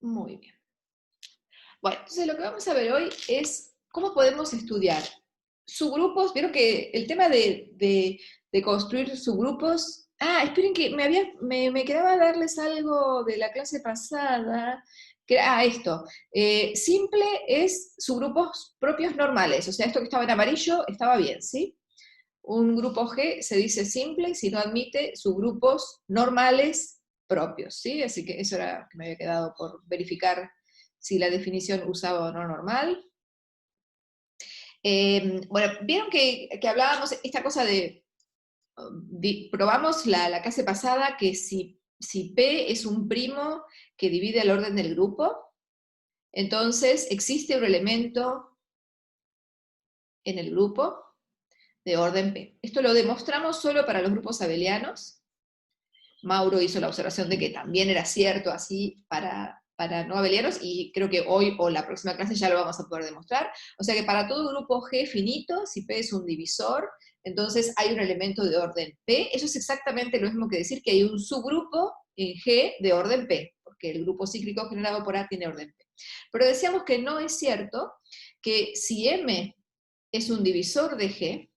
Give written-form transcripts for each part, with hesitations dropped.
Muy bien. Bueno, entonces lo que vamos a ver hoy es cómo podemos estudiar subgrupos. Vieron que el tema de construir subgrupos... Ah, esperen que me quedaba darles algo de la clase pasada, esto. Simple es subgrupos propios normales, o sea, esto que estaba en amarillo estaba bien, ¿sí? Un grupo G se dice simple si no admite subgrupos normales propios, ¿sí? Así que eso era que me había quedado por verificar si la definición usaba o no normal. Bueno, vieron que hablábamos esta cosa de, probamos la clase pasada que si P es un primo que divide el orden del grupo, entonces existe un elemento en el grupo de orden P. Esto lo demostramos solo para los grupos abelianos. Mauro hizo la observación de que también era cierto así para no abelianos, y creo que hoy o la próxima clase ya lo vamos a poder demostrar. O sea que para todo grupo G finito, si P es un divisor, entonces hay un elemento de orden P. Eso es exactamente lo mismo que decir que hay un subgrupo en G de orden P, porque el grupo cíclico generado por A tiene orden P. Pero decíamos que no es cierto que si M es un divisor de G,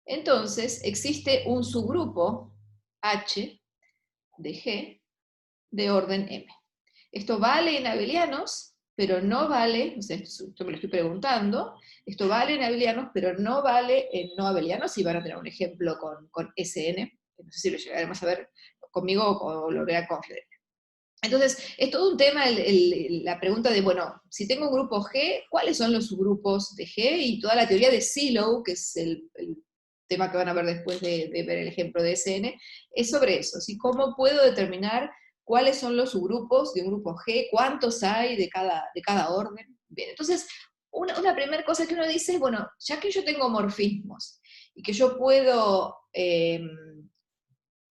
entonces existe un subgrupo H de G de orden M. Esto vale en abelianos, pero no vale, o sea, esto me lo estoy preguntando, esto vale en abelianos, pero no vale en no abelianos, y van a tener un ejemplo con SN, que no sé si lo llegaremos a ver conmigo o lo verán con Fidel. Entonces, es todo un tema la pregunta de, bueno, si tengo un grupo G, ¿cuáles son los subgrupos de G? Y toda la teoría de Sylow, que es el tema que van a ver después de ver el ejemplo de SN, es sobre eso, ¿sí? ¿Cómo puedo determinar cuáles son los subgrupos de un grupo G? ¿Cuántos hay de cada orden? Bien, entonces, una primera cosa que uno dice es, bueno, ya que yo tengo morfismos, y que yo puedo...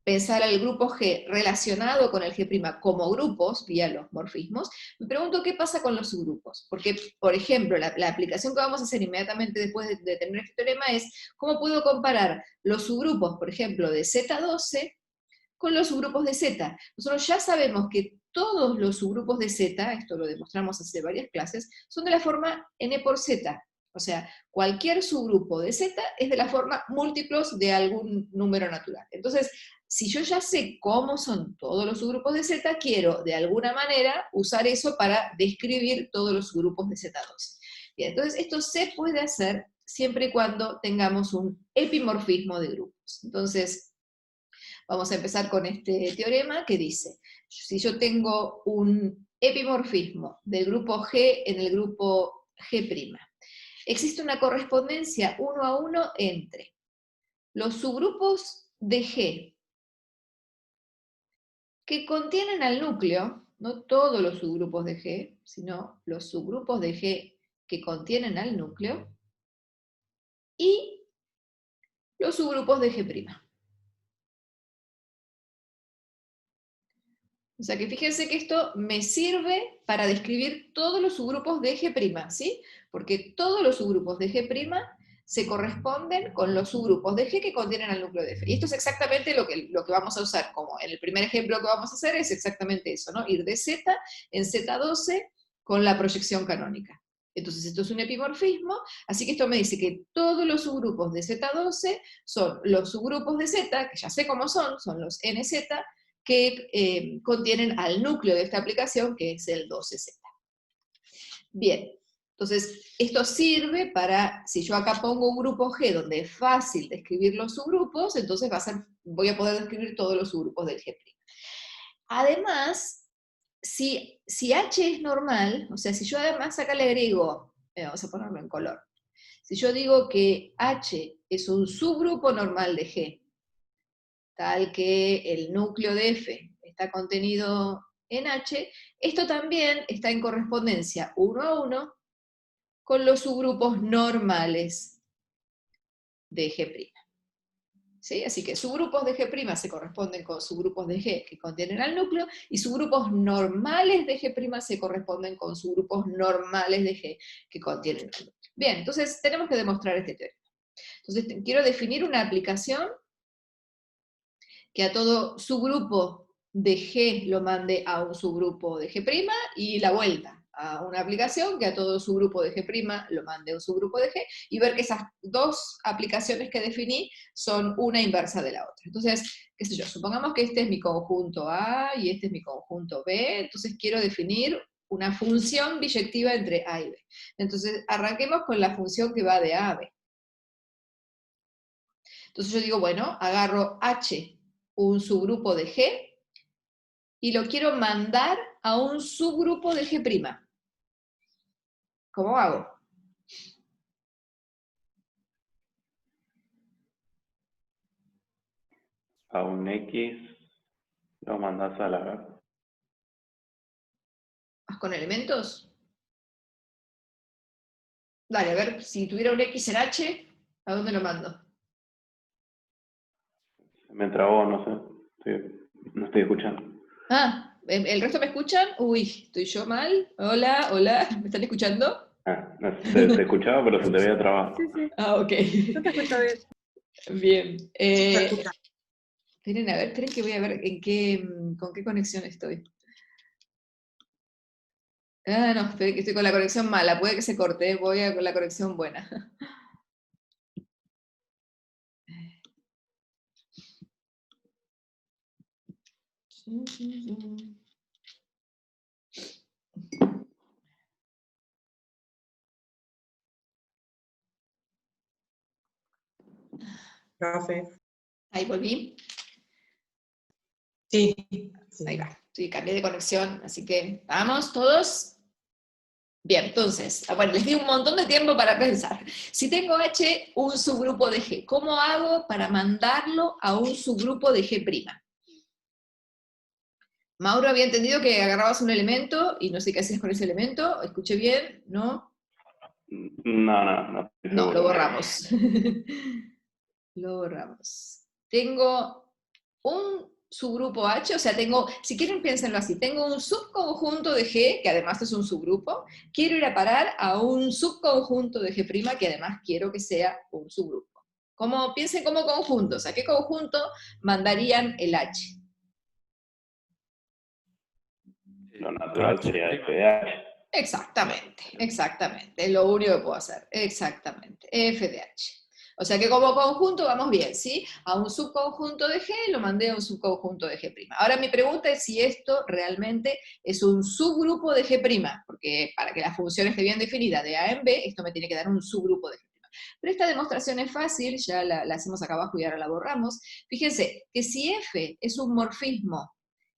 pensar al grupo G relacionado con el G' como grupos, vía los morfismos, me pregunto qué pasa con los subgrupos. Porque, por ejemplo, la aplicación que vamos a hacer inmediatamente después de terminar este teorema es cómo puedo comparar los subgrupos, por ejemplo, de Z12 con los subgrupos de Z. Nosotros ya sabemos que todos los subgrupos de Z, esto lo demostramos hace varias clases, son de la forma n por Z. O sea, cualquier subgrupo de Z es de la forma múltiplos de algún número natural. Entonces, si yo ya sé cómo son todos los subgrupos de Z, quiero de alguna manera usar eso para describir todos los subgrupos de Z12. Bien, entonces esto se puede hacer siempre y cuando tengamos un epimorfismo de grupos. Entonces, vamos a empezar con este teorema que dice, si yo tengo un epimorfismo del grupo G en el grupo G', existe una correspondencia 1 a 1 entre los subgrupos de G que contienen al núcleo, no todos los subgrupos de G, sino los subgrupos de G que contienen al núcleo, y los subgrupos de G'. O sea que fíjense que esto me sirve para describir todos los subgrupos de G', ¿sí? Porque todos los subgrupos de G' se corresponden con los subgrupos de G que contienen al núcleo de F. Y esto es exactamente lo que vamos a usar, como en el primer ejemplo que vamos a hacer es exactamente eso, ¿no? Ir de Z en Z12 con la proyección canónica. Entonces esto es un epimorfismo, así que esto me dice que todos los subgrupos de Z12 son los subgrupos de Z, que ya sé cómo son los NZ, que contienen al núcleo de esta aplicación, que es el 12Z. Bien, entonces esto sirve para, si yo acá pongo un grupo G donde es fácil describir los subgrupos, entonces voy a poder describir todos los subgrupos del G'. Además, si H es normal, o sea, si yo además acá le agrego, vamos a ponerlo en color, si yo digo que H es un subgrupo normal de G, tal que el núcleo de F está contenido en H, esto también está en correspondencia 1 a 1 con los subgrupos normales de G'. ¿Sí? Así que subgrupos de G' se corresponden con subgrupos de G que contienen al núcleo, y subgrupos normales de G' se corresponden con subgrupos normales de G que contienen al núcleo. Bien, entonces tenemos que demostrar este teorema. Entonces quiero definir una aplicación que a todo subgrupo de G lo mande a un subgrupo de G', y la vuelta a una aplicación que a todo subgrupo de G' lo mande a un subgrupo de G, y ver que esas dos aplicaciones que definí son una inversa de la otra. Entonces, qué sé yo, supongamos que este es mi conjunto A y este es mi conjunto B, entonces quiero definir una función biyectiva entre A y B. Entonces, arranquemos con la función que va de A a B. Entonces yo digo, bueno, agarro H, un subgrupo de G, y lo quiero mandar a un subgrupo de G'. ¿Cómo hago? A un X lo mandas a la... ¿Vas con elementos? Dale, a ver, si tuviera un X en H, ¿a dónde lo mando? Me trabó, no sé. No estoy escuchando. Ah, ¿el resto me escuchan? Uy, ¿estoy yo mal? Hola, hola, ¿me están escuchando? No, te escuchaba, pero se te había trabado. Sí, sí. Ah, ok. Yo te escucho bien. Bien. Te escucho. Esperen, a ver, esperen que voy a ver con qué conexión estoy. Ah, no, esperen que estoy con la conexión mala, puede que se corte, voy con la conexión buena. Profe. Ahí volví. Sí. Ahí va. Sí, cambié de conexión, así que vamos todos. Bien, entonces, bueno, les di un montón de tiempo para pensar. Si tengo H, un subgrupo de G, ¿cómo hago para mandarlo a un subgrupo de G'? Mauro había entendido que agarrabas un elemento y no sé qué hacías con ese elemento. ¿Escuché bien? ¿No? No estoy No, lo seguro. borramos. Lo borramos. Tengo un subgrupo H, o sea, si quieren piénsenlo así, tengo un subconjunto de G, que además es un subgrupo, quiero ir a parar a un subconjunto de G', que además quiero que sea un subgrupo. Piensen como conjuntos, ¿a qué conjunto mandarían el H? Lo natural sería f de h. Exactamente, exactamente, es lo único que puedo hacer, exactamente, f de h. O sea que como conjunto vamos bien, ¿sí? A un subconjunto de G lo mandé a un subconjunto de G'. Ahora mi pregunta es si esto realmente es un subgrupo de G', porque para que la función esté bien definida de A en B, esto me tiene que dar un subgrupo de G'. Pero esta demostración es fácil, ya la hacemos acá abajo y ahora la borramos. Fíjense que si F es un morfismo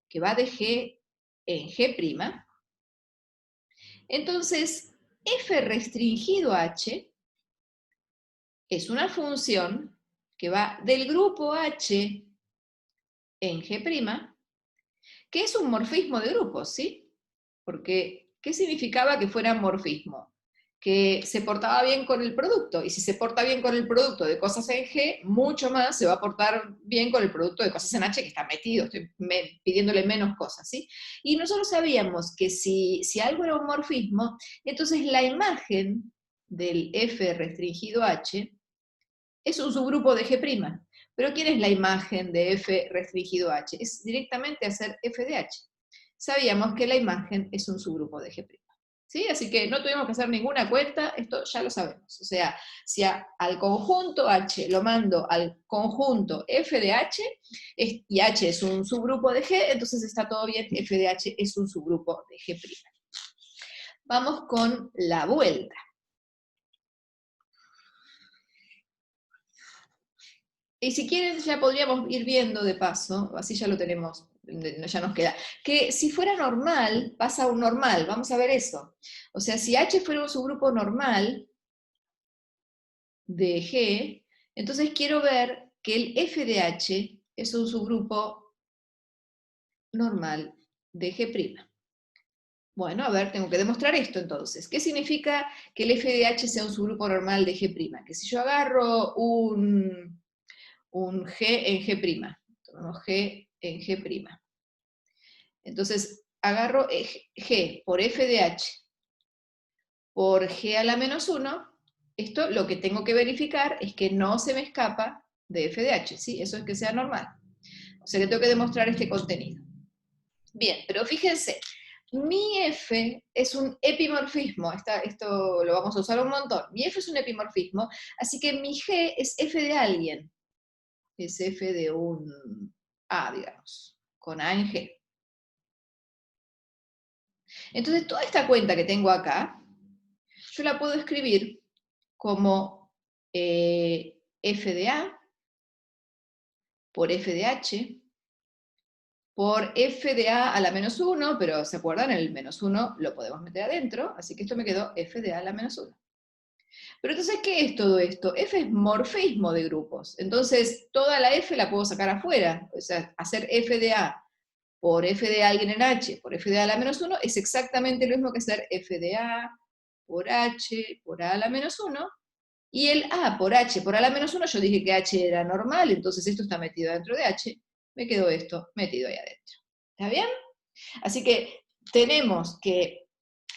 que va de G en G', entonces, f restringido h es una función que va del grupo h en G', que es un morfismo de grupos, ¿sí? Porque, ¿qué significaba que fuera morfismo? Que se portaba bien con el producto, y si se porta bien con el producto de cosas en G, mucho más se va a portar bien con el producto de cosas en H que está metido, estoy pidiéndole menos cosas, ¿sí? Y nosotros sabíamos que si algo era un morfismo, entonces la imagen del F restringido H es un subgrupo de G'. Pero ¿quién es la imagen de F restringido H? Es directamente hacer F de H. Sabíamos que la imagen es un subgrupo de G'. ¿Sí? Así que no tuvimos que hacer ninguna cuenta, esto ya lo sabemos. O sea, si al conjunto H lo mando al conjunto F de H, y H es un subgrupo de G, entonces está todo bien, F de H es un subgrupo de G'. Vamos con la vuelta. Y si quieren, ya podríamos ir viendo de paso, así ya lo tenemos, ya nos queda, que si fuera normal, pasa a un normal, vamos a ver eso. O sea, si H fuera un subgrupo normal de G, entonces quiero ver que el F de H es un subgrupo normal de G'. Bueno, a ver, tengo que demostrar esto entonces. ¿Qué significa que el F de H sea un subgrupo normal de G'? Que si yo agarro un G en G', tomamos G en G'. Entonces, agarro G por F de H por G a la menos 1, esto lo que tengo que verificar es que no se me escapa de F de H, ¿sí? Eso es que sea normal. O sea que tengo que demostrar este contenido. Bien, pero fíjense, mi F es un epimorfismo, esto lo vamos a usar un montón. Mi F es un epimorfismo, así que mi G es F de alguien. Es F de un A, digamos, con A en G. Entonces, toda esta cuenta que tengo acá, yo la puedo escribir como F de A por F de H por F de A a la menos 1, pero ¿se acuerdan? El menos 1 lo podemos meter adentro, así que esto me quedó F de A a la menos 1. Pero entonces, ¿qué es todo esto? F es morfismo de grupos. Entonces, toda la F la puedo sacar afuera. O sea, hacer F de A por F de alguien en H por F de A a la menos 1 es exactamente lo mismo que hacer F de A por H por A a la menos 1. Y el A por H por A a la menos 1, yo dije que H era normal, entonces esto está metido dentro de H. Me quedó esto metido ahí adentro. ¿Está bien? Así que tenemos que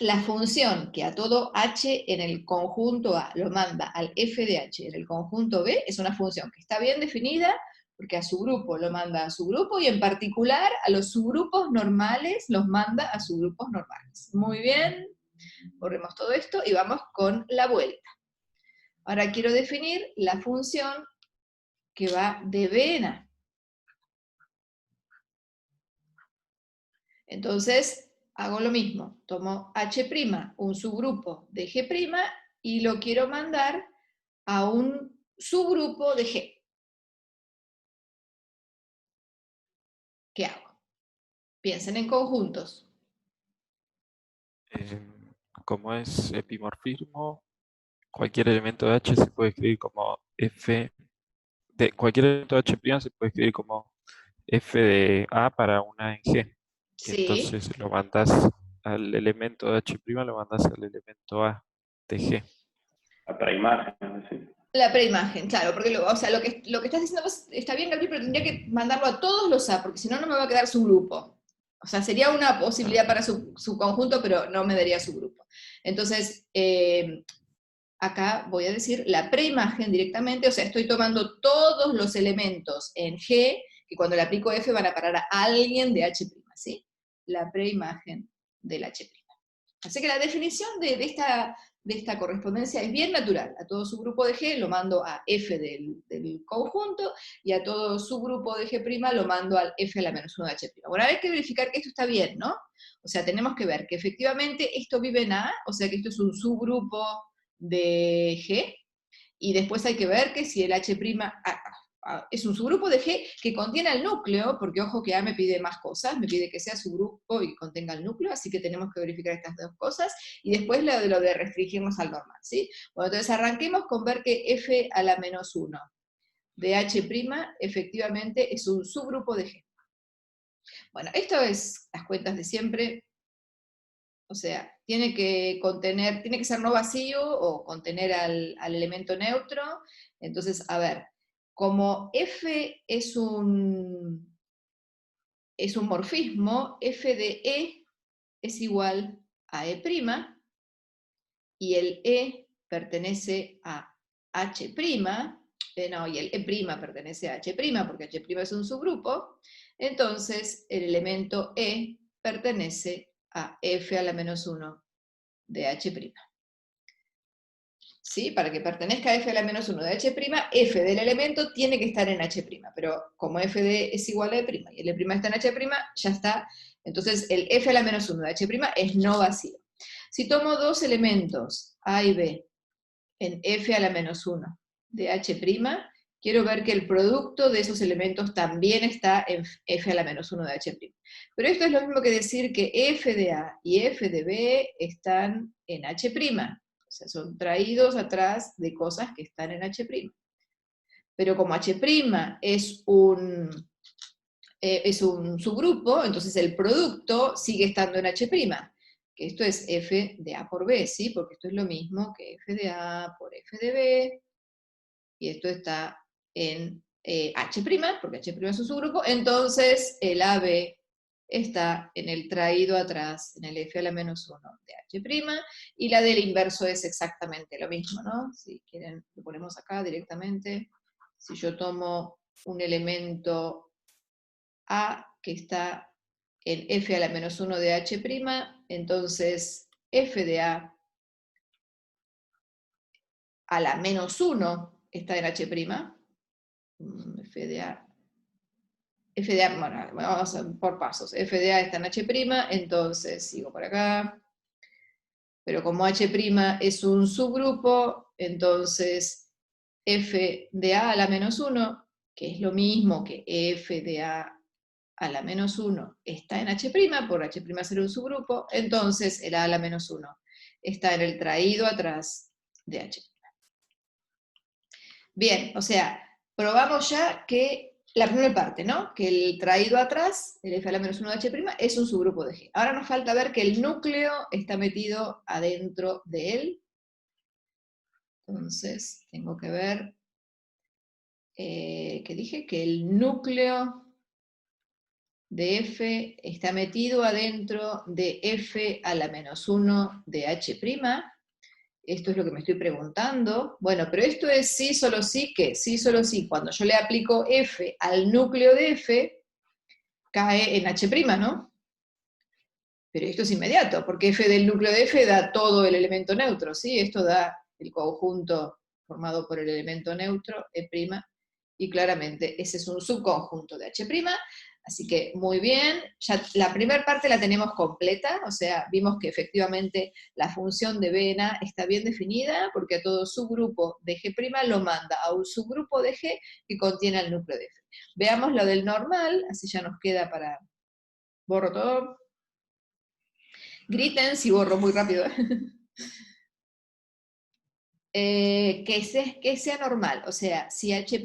la función que a todo h en el conjunto A lo manda al f de h en el conjunto B es una función que está bien definida porque a su grupo lo manda a su grupo y en particular a los subgrupos normales los manda a subgrupos normales. Muy bien, borremos todo esto y vamos con la vuelta. Ahora quiero definir la función que va de B en A. Entonces, hago lo mismo, tomo H', un subgrupo de G', y lo quiero mandar a un subgrupo de G. ¿Qué hago? Piensen en conjuntos. Eh, Como es epimorfismo, cualquier elemento de H se puede escribir como F de cualquier elemento de H' se puede escribir como F de A para una en G. Y Sí, entonces lo mandas al elemento de H', lo mandas al elemento A de G. La preimagen, ¿sí? la preimagen, claro, porque o sea, lo que estás diciendo vos está bien, Gabriel, pero tendría que mandarlo a todos los A, porque si no, no me va a quedar su grupo. O sea, sería una posibilidad para su conjunto, pero no me daría su grupo. Entonces, acá voy a decir la preimagen directamente, o sea, estoy tomando todos los elementos en G, que cuando le aplico F van a parar a alguien de H', ¿sí? La preimagen del H'. Así que la definición de esta correspondencia es bien natural. A todo subgrupo de G lo mando a F del conjunto, y a todo subgrupo de G' lo mando al F a la menos 1 de H'. Bueno, hay que verificar que esto está bien, ¿no? O sea, tenemos que ver que efectivamente esto vive en A, o sea que esto es un subgrupo de G, y después hay que ver que si el H' es un subgrupo de G que contiene el núcleo, porque ojo que A me pide más cosas, me pide que sea subgrupo y contenga el núcleo, así que tenemos que verificar estas dos cosas, y después lo de restringirnos al normal, ¿sí? Bueno, entonces arranquemos con ver que F a la menos 1 de H' efectivamente es un subgrupo de G. Bueno, esto es las cuentas de siempre. O sea, tiene que ser no vacío o contener al elemento neutro. Entonces, a ver, como F es un morfismo, F de E es igual a E', y el E pertenece a H', no, y el E' pertenece a H', porque H' es un subgrupo, entonces el elemento E pertenece a F a la menos 1 de H'. ¿Sí? Para que pertenezca a F a la menos 1 de H', F del elemento tiene que estar en H', pero como F de es igual a E' y el E' está en H', ya está. Entonces el F a la menos 1 de H' es no vacío. Si tomo dos elementos, A y B, en F a la menos 1 de H', quiero ver que el producto de esos elementos también está en F a la menos 1 de H'. Pero esto es lo mismo que decir que F de A y F de B están en H'. O sea, son traídos atrás de cosas que están en H'. Pero como H' es un subgrupo, entonces el producto sigue estando en H', que esto es F de A por B, ¿sí? Porque esto es lo mismo que F de A por F de B, y esto está en H', porque H' es un subgrupo, entonces el AB está en el traído atrás, en el F a la menos 1 de H', y la del inverso es exactamente lo mismo, ¿no? Si quieren, lo ponemos acá directamente. Si yo tomo un elemento A que está en f a la menos 1 de h', entonces f de a la menos 1 está en h'. Bueno, vamos por pasos. F de a está en h', entonces sigo por acá. Pero como h' es un subgrupo, entonces f de a la menos 1, que es lo mismo que f de a la menos 1, está en h', por h' ser un subgrupo, entonces el a la menos 1 está en el traído atrás de h'. Bien, o sea, probamos ya que la primera parte, ¿no? Que el traído atrás, el f a la menos 1 de h', es un subgrupo de G. Ahora nos falta ver que el núcleo está metido adentro de él. Entonces, tengo que ver, que dije que el núcleo de f está metido adentro de f a la menos 1 de h'. Esto es lo que me estoy preguntando. Bueno, pero esto es sí, solo sí, que sí, solo sí. Cuando yo le aplico f al núcleo de f, cae en h', ¿no? Pero esto es inmediato, porque f del núcleo de f da todo el elemento neutro, ¿sí? Esto da el conjunto formado por el elemento neutro, e', y claramente ese es un subconjunto de h'. Así que muy bien, ya la primera parte la tenemos completa, o sea, vimos que efectivamente la función de B en A está bien definida, porque a todo subgrupo de G' lo manda a un subgrupo de G que contiene el núcleo de F. Veamos lo del normal, así ya nos queda para... Borro todo. Griten si borro muy rápido. Que sea normal, o sea, si H'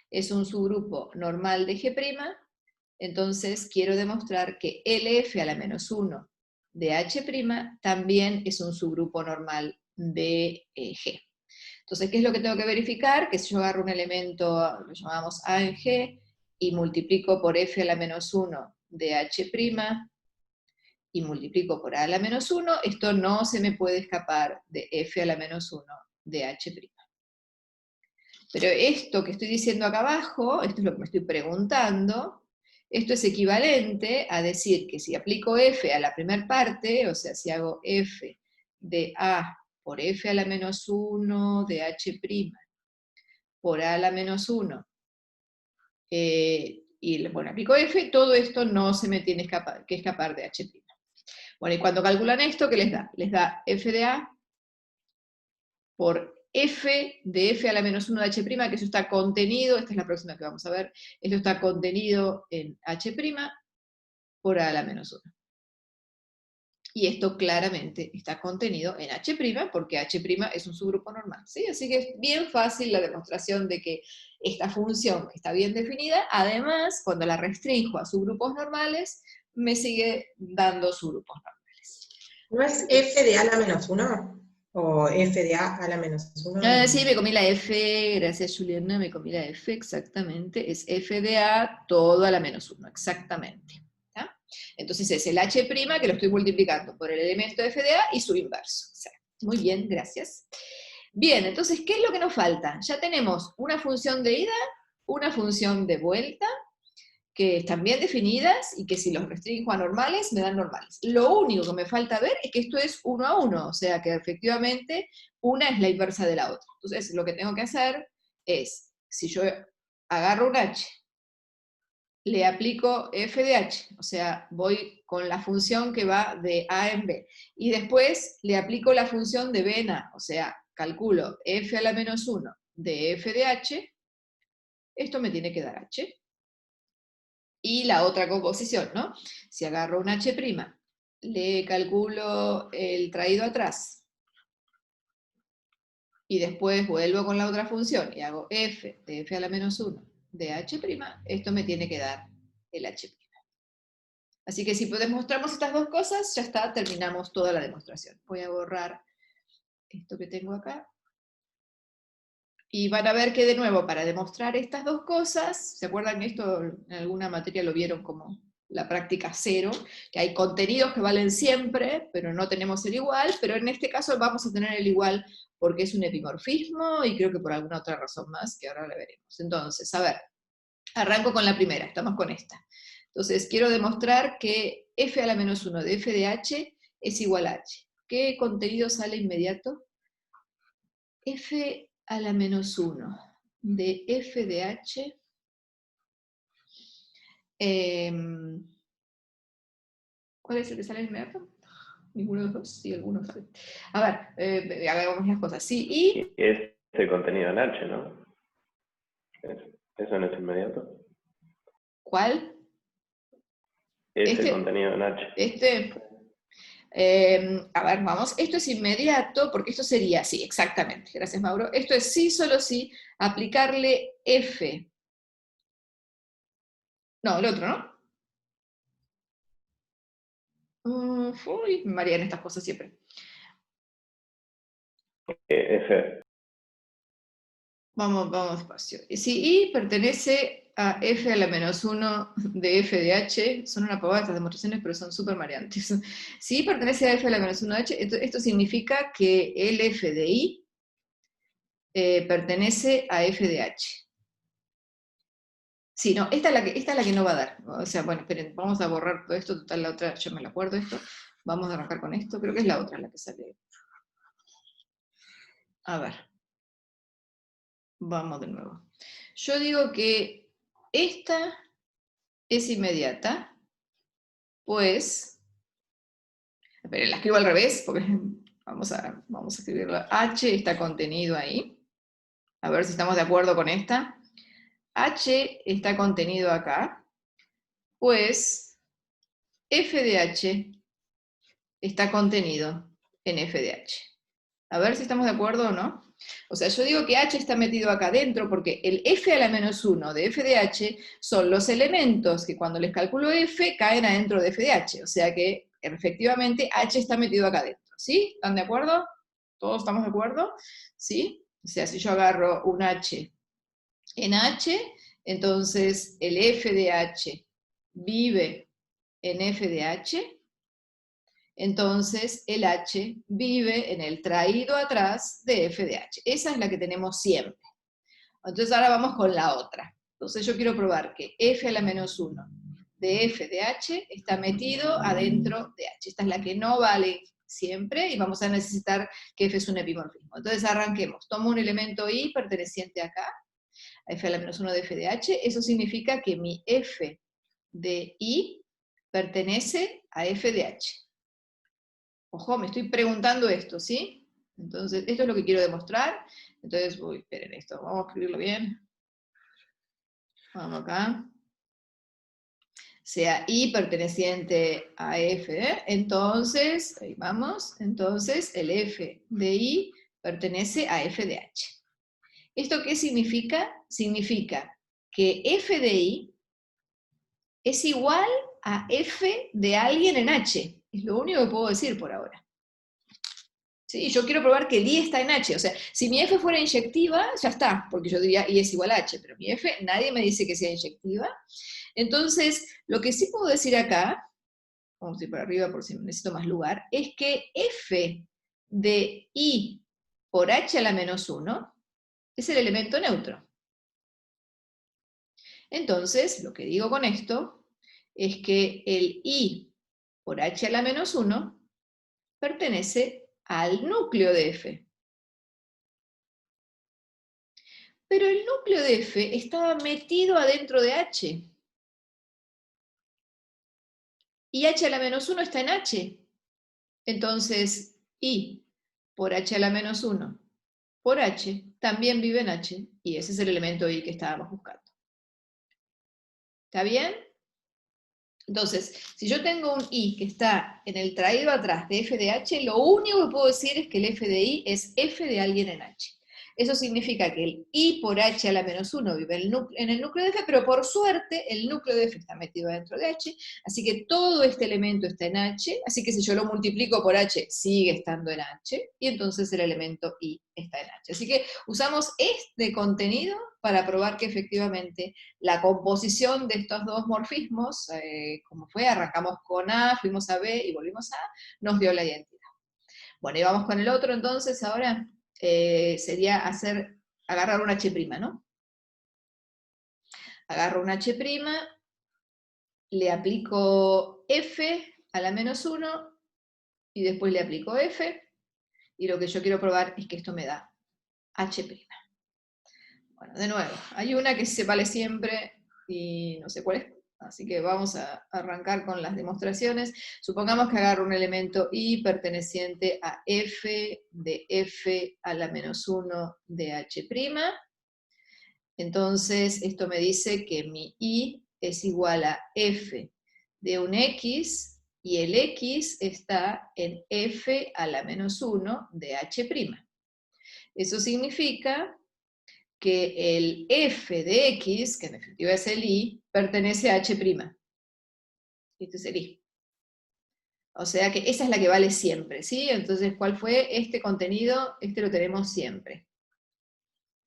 es un subgrupo normal de G', entonces quiero demostrar que LF a la menos 1 de H' también es un subgrupo normal de G. Entonces, ¿qué es lo que tengo que verificar? Que si yo agarro un elemento, lo llamamos A en G, y multiplico por F a la menos 1 de H', y multiplico por A a la menos 1, esto no se me puede escapar de F a la menos 1 de H'. Pero esto que estoy diciendo acá abajo, esto es lo que me estoy preguntando, esto es equivalente a decir que si aplico f a la primera parte, o sea, si hago f de a por f a la menos 1 de h' por a la menos 1, y bueno, aplico f, todo esto no se me tiene que escapar de h'. Bueno, y cuando calculan esto, ¿qué les da? Les da f de a por f de f a la menos 1 de h', que eso está contenido, esta es la próxima que vamos a ver, esto está contenido en h' por a la menos 1. Y esto claramente está contenido en h', porque h' es un subgrupo normal, ¿sí? Así que es bien fácil la demostración de que esta función está bien definida, además, cuando la restringo a subgrupos normales, me sigue dando subgrupos normales. ¿No es f de a la menos 1? ¿O f de a la menos 1? Sí, me comí la F, gracias Juliana, me comí la F, exactamente, es F de A todo a la menos 1, exactamente. ¿Ya? Entonces es el H' que lo estoy multiplicando por el elemento F de A y su inverso. O sea, muy bien, gracias. Bien, entonces, ¿qué es lo que nos falta? Ya tenemos una función de ida, una función de vuelta, que están bien definidas y que si los restringo a normales, me dan normales. Lo único que me falta ver es que esto es 1 a 1, o sea que efectivamente una es la inversa de la otra. Entonces lo que tengo que hacer es, si yo agarro un h, le aplico f de h, o sea, voy con la función que va de a en b, y después le aplico la función de b en a, o sea, calculo f a la menos 1 de f de h, esto me tiene que dar h. Y la otra composición, ¿no? Si agarro un h', le calculo el traído atrás, y después vuelvo con la otra función y hago f de f a la menos 1 de h', esto me tiene que dar el h'. Así que si demostramos estas dos cosas, ya está, terminamos toda la demostración. Voy a borrar esto que tengo acá. Y van a ver que de nuevo, para demostrar estas dos cosas, ¿se acuerdan que esto en alguna materia lo vieron como la práctica cero? Que hay contenidos que valen siempre, pero no tenemos el igual, pero en este caso vamos a tener el igual porque es un epimorfismo y creo que por alguna otra razón más que ahora la veremos. Entonces, a ver, arranco con la primera, estamos con esta. Entonces, quiero demostrar que f a la menos 1 de f de h es igual a h. ¿Qué contenido sale inmediato? F a la menos 1 de f de h. ¿Cuál es el que sale inmediato? Ninguno de los dos, sí, alguno sale. A ver, hagamos las cosas. Sí, y... Y ese contenido en H, ¿no? ¿Eso no es inmediato? ¿Cuál? Ese contenido en H. A ver, vamos, esto es inmediato, porque esto sería, sí, exactamente, gracias Mauro, esto es sí, solo sí, aplicarle F. No, el otro, ¿no? Uy, me marean estas cosas siempre. F. Vamos despacio. Si I pertenece a f a la menos 1 de f de h, son una pavada estas demostraciones, pero son súper mareantes. Si I pertenece a f a la menos 1 de h, esto significa que el f de I pertenece a f de h. Sí, no, esta es la que no va a dar. O sea, bueno, esperen, vamos a borrar todo esto, total la otra, yo me la acuerdo esto. Vamos a arrancar con esto, creo que es la otra la que sale. A ver. Vamos de nuevo. Yo digo que esta es inmediata, pues, esperen, la escribo al revés, porque vamos a escribirla. H está contenido ahí. A ver si estamos de acuerdo con esta. H está contenido acá, pues f de h está contenido en f de h. A ver si estamos de acuerdo o no. O sea, yo digo que h está metido acá adentro porque el f a la menos 1 de f de h son los elementos que cuando les calculo f caen adentro de f de h. O sea que efectivamente h está metido acá adentro. ¿Sí? ¿Están de acuerdo? ¿Todos estamos de acuerdo? ¿Sí? O sea, si yo agarro un h en h, entonces el f de h vive en f de h, entonces el h vive en el traído atrás de f de h. Esa es la que tenemos siempre. Entonces ahora vamos con la otra. Entonces yo quiero probar que f a la menos 1 de f de h está metido adentro de h. Esta es la que no vale siempre y vamos a necesitar que f es un epimorfismo. Entonces arranquemos. Tomo un elemento i perteneciente acá, a f a la menos 1 de f de h. Eso significa que mi f de i pertenece a f de h. Ojo, me estoy preguntando esto, ¿sí? Entonces, esto es lo que quiero demostrar. Entonces, esperen esto, vamos a escribirlo bien. Vamos acá. Sea I perteneciente a F, entonces, ahí vamos, entonces el F de I pertenece a F de H. ¿Esto qué significa? Significa que F de I es igual a F de alguien en H. Es lo único que puedo decir por ahora. ¿Sí? Yo quiero probar que el I está en H, o sea, si mi F fuera inyectiva, ya está, porque yo diría I es igual a H, pero mi F, nadie me dice que sea inyectiva. Entonces, lo que sí puedo decir acá, vamos a ir para arriba por si necesito más lugar, es que F de I por H a la menos 1 es el elemento neutro. Entonces, lo que digo con esto es que el I por H a la menos 1 pertenece al núcleo de F. Pero el núcleo de F estaba metido adentro de H. Y H a la menos 1 está en H. Entonces, I por H a la menos 1 por H también vive en H. Y ese es el elemento I que estábamos buscando. ¿Está bien? Entonces, si yo tengo un I que está en el traído atrás de F de H, lo único que puedo decir es que el F de I es F de alguien en H. Eso significa que el I por H a la menos 1 vive en el núcleo de F, pero por suerte el núcleo de F está metido dentro de H, así que todo este elemento está en H, así que si yo lo multiplico por H, sigue estando en H, y entonces el elemento I está en H. Así que usamos este contenido para probar que efectivamente la composición de estos dos morfismos, como fue, arrancamos con A, fuimos a B y volvimos a A, nos dio la identidad. Bueno, y vamos con el otro entonces ahora. Sería agarrar un H', ¿no? Agarro un H', le aplico f a la menos 1, y después le aplico f, y lo que yo quiero probar es que esto me da h'. Bueno, de nuevo, hay una que se vale siempre, y no sé cuál es, así que vamos a arrancar con las demostraciones. Supongamos que agarro un elemento i perteneciente a f de f a la menos 1 de h'. Entonces, esto me dice que mi i es igual a f de un x, y el x está en f a la menos 1 de h'. Eso significa que el f de x, que en definitiva es el i, pertenece a h'. Este es el i. O sea que esa es la que vale siempre, ¿sí? Entonces, ¿cuál fue este contenido? Este lo tenemos siempre.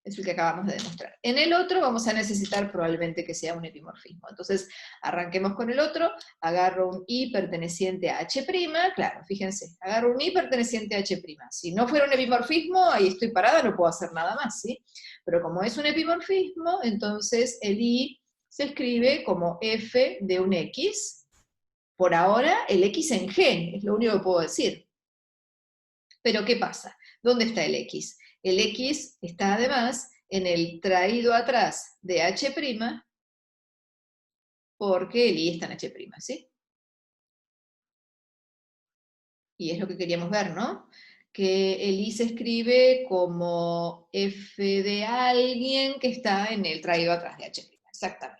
Es el que acabamos de demostrar. En el otro vamos a necesitar probablemente que sea un epimorfismo. Entonces, arranquemos con el otro. Agarro un i perteneciente a h', claro, fíjense, agarro un i perteneciente a h'. Si no fuera un epimorfismo, ahí estoy parada, no puedo hacer nada más, ¿sí? Pero como es un epimorfismo, entonces el i se escribe como f de un x. Por ahora, el x en g, es lo único que puedo decir. Pero, ¿qué pasa? ¿Dónde está el x? El x está además en el traído atrás de h', porque el i está en h', ¿sí? Y es lo que queríamos ver, ¿no? Que el i se escribe como f de alguien que está en el traído atrás de h', exactamente.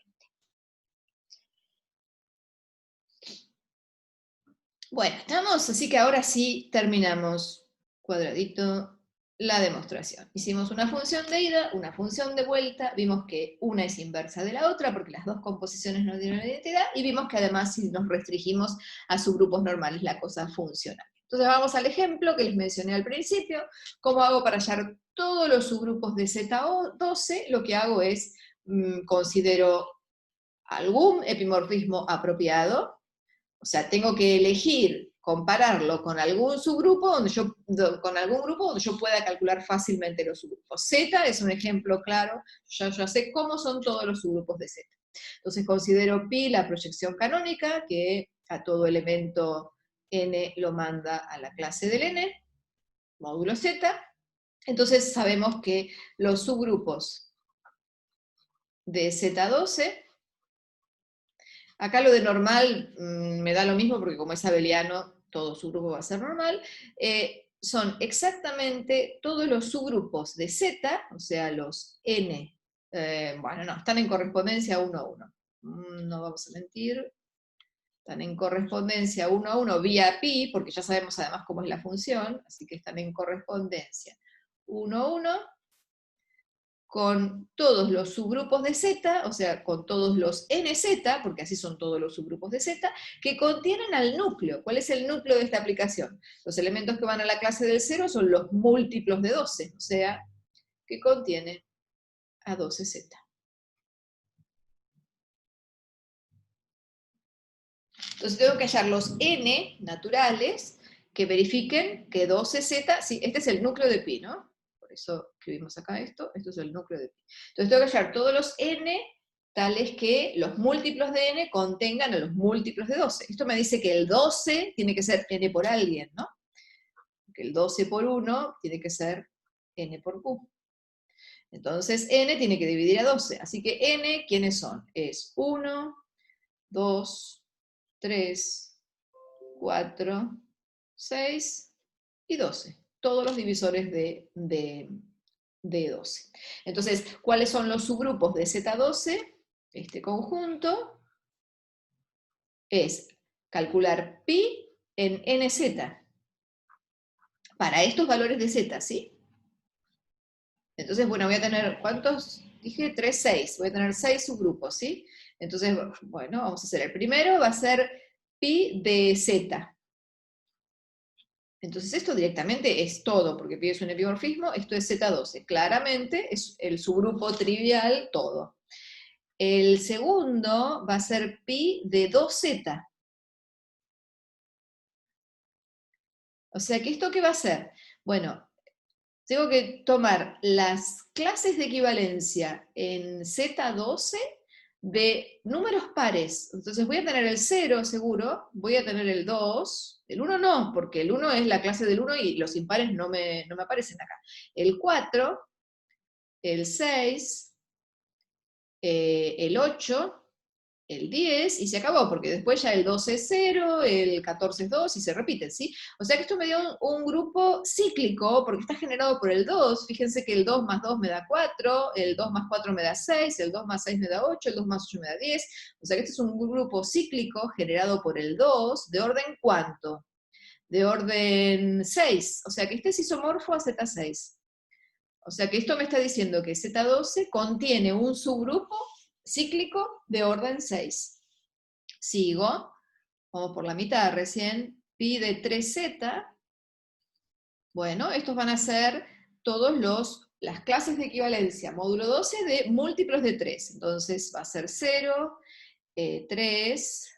Bueno, estamos, así que ahora sí terminamos, cuadradito, la demostración. Hicimos una función de ida, una función de vuelta, vimos que una es inversa de la otra, porque las dos composiciones no tienen una identidad, y vimos que además si nos restringimos a subgrupos normales, la cosa funciona. Entonces vamos al ejemplo que les mencioné al principio. ¿Cómo hago para hallar todos los subgrupos de Z12? Lo que hago es, considero algún epimorfismo apropiado. O sea, tengo que elegir, compararlo con algún subgrupo con algún grupo donde yo pueda calcular fácilmente los subgrupos. Z es un ejemplo claro, ya sé cómo son todos los subgrupos de Z. Entonces considero pi la proyección canónica, que a todo elemento n lo manda a la clase del n, módulo Z. Entonces sabemos que los subgrupos de Z12, acá lo de normal me da lo mismo, porque como es abeliano, todo subgrupo va a ser normal. Son exactamente todos los subgrupos de Z, o sea, los n, bueno, no, están en correspondencia 1 a 1. No vamos a mentir. Están en correspondencia 1 a 1 vía pi, porque ya sabemos además cómo es la función, así que están en correspondencia 1 a 1, con todos los subgrupos de Z, o sea, con todos los nz, porque así son todos los subgrupos de Z, que contienen al núcleo. ¿Cuál es el núcleo de esta aplicación? Los elementos que van a la clase del 0 son los múltiplos de 12, o sea, que contiene a 12z. Entonces tengo que hallar los n naturales que verifiquen que 12z, sí, este es el núcleo de pi, ¿no? Por eso escribimos acá esto es el núcleo de pi. Entonces tengo que hallar todos los n tales que los múltiplos de n contengan a los múltiplos de 12. Esto me dice que el 12 tiene que ser n por alguien, ¿no? Que el 12 por 1 tiene que ser n por q. Entonces n tiene que dividir a 12, así que n, ¿quiénes son? Es 1, 2, 3, 4, 6 y 12. Todos los divisores de 12. Entonces, ¿cuáles son los subgrupos de Z12? Este conjunto es calcular pi en nz. Para estos valores de z, ¿sí? Entonces, bueno, voy a tener, ¿cuántos? Dije 3, 6. Voy a tener 6 subgrupos, ¿sí? Entonces, bueno, vamos a hacer el primero, va a ser pi de z. Entonces esto directamente es todo, porque pi es un epimorfismo, esto es Z12. Claramente es el subgrupo trivial todo. El segundo va a ser pi de 2z. O sea que esto, ¿qué va a ser? Bueno, tengo que tomar las clases de equivalencia en Z12 de números pares. Entonces voy a tener el 0 seguro, voy a tener el 2, el 1 no, porque el 1 es la clase del 1 y los impares no me aparecen acá. El 4, el 6, el 8, el 10, y se acabó, porque después ya el 12 es 0, el 14 es 2, y se repiten, ¿sí? O sea que esto me dio un grupo cíclico, porque está generado por el 2, fíjense que el 2 más 2 me da 4, el 2 más 4 me da 6, el 2 más 6 me da 8, el 2 más 8 me da 10, o sea que este es un grupo cíclico generado por el 2, ¿de orden cuánto? De orden 6, o sea que este es isomorfo a Z6. O sea que esto me está diciendo que Z12 contiene un subgrupo cíclico de orden 6. Sigo, vamos por la mitad recién, pi de 3z. Bueno, estos van a ser todos las clases de equivalencia, módulo 12 de múltiplos de 3. Entonces va a ser 0, 3,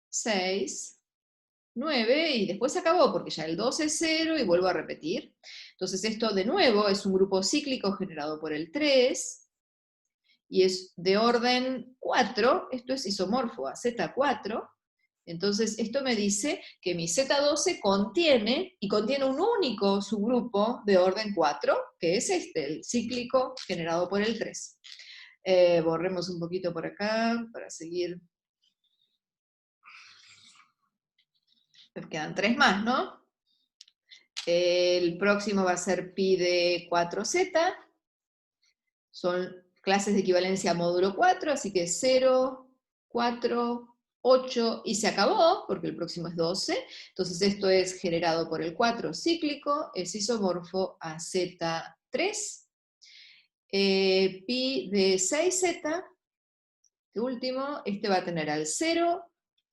6, 9, y después se acabó, porque ya el 12 es 0, y vuelvo a repetir. Entonces esto de nuevo es un grupo cíclico generado por el 3, y es de orden 4, esto es isomorfo a Z4, entonces esto me dice que mi Z12 contiene un único subgrupo de orden 4, que es este, el cíclico generado por el 3. Borremos un poquito por acá para seguir. Me quedan 3 más, ¿no? El próximo va a ser pi de 4z, son clases de equivalencia módulo 4, así que 0, 4, 8, y se acabó, porque el próximo es 12, entonces esto es generado por el 4 cíclico, es isomorfo a Z3, pi de 6z, este último, este va a tener al 0,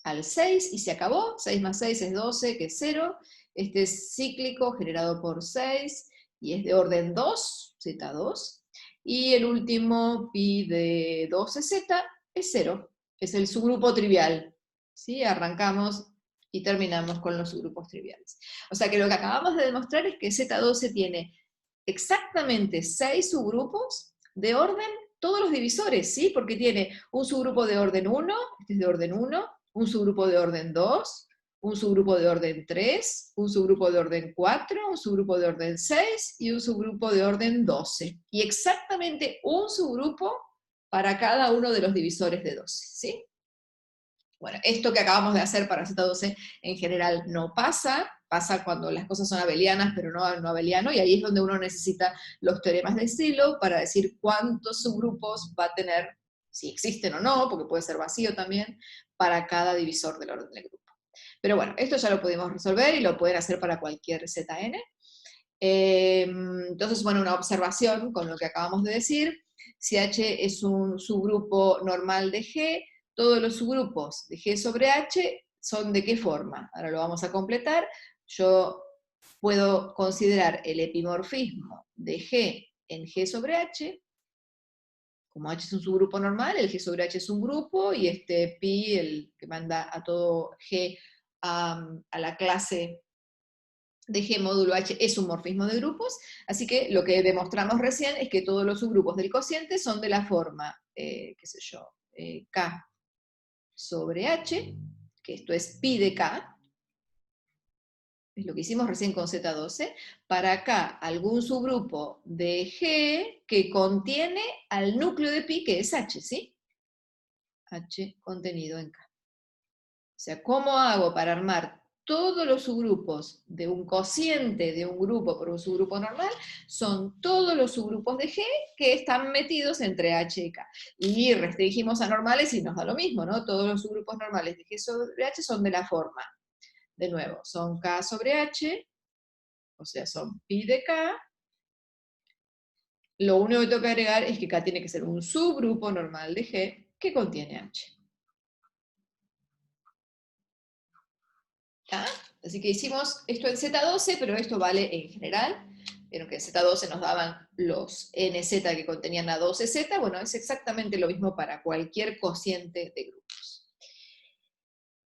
al 6, y se acabó, 6 más 6 es 12, que es 0, este es cíclico, generado por 6, y es de orden 2, Z2, y el último, pi de 12z, es 0, es el subgrupo trivial, ¿sí? Arrancamos y terminamos con los subgrupos triviales. O sea que lo que acabamos de demostrar es que Z12 tiene exactamente 6 subgrupos de orden todos los divisores, ¿sí? Porque tiene un subgrupo de orden 1, este es de orden 1, un subgrupo de orden 2, un subgrupo de orden 3, un subgrupo de orden 4, un subgrupo de orden 6 y un subgrupo de orden 12. Y exactamente un subgrupo para cada uno de los divisores de 12, ¿sí? Bueno, esto que acabamos de hacer para Z12 en general no pasa, pasa cuando las cosas son abelianas, pero no abeliano, y ahí es donde uno necesita los teoremas de Sylow para decir cuántos subgrupos va a tener, si existen o no, porque puede ser vacío también, para cada divisor del orden del grupo. Pero bueno, esto ya lo pudimos resolver y lo pueden hacer para cualquier Zn. Entonces, bueno, una observación con lo que acabamos de decir: si H es un subgrupo normal de G, todos los subgrupos de G sobre H son ¿de qué forma? Ahora lo vamos a completar. Yo puedo considerar el epimorfismo de G en G sobre H. Como H es un subgrupo normal, el G sobre H es un grupo, y este pi, el que manda a todo G a la clase de G módulo H, es un morfismo de grupos, así que lo que demostramos recién es que todos los subgrupos del cociente son de la forma, qué sé yo, K sobre H, que esto es pi de K, es lo que hicimos recién con Z12, para acá algún subgrupo de G que contiene al núcleo de pi, que es H, ¿sí? H contenido en K. O sea, ¿cómo hago para armar todos los subgrupos de un cociente de un grupo por un subgrupo normal? Son todos los subgrupos de G que están metidos entre H y K. Y restringimos a normales y nos da lo mismo, ¿no? Todos los subgrupos normales de G sobre H son de la forma. De nuevo, son K sobre H, o sea, son pi de K. Lo único que tengo que agregar es que K tiene que ser un subgrupo normal de G que contiene H. ¿Ah? Así que hicimos esto en Z12, pero esto vale en general. Vieron que en Z12 nos daban los NZ que contenían la 12Z, bueno, es exactamente lo mismo para cualquier cociente de grupos.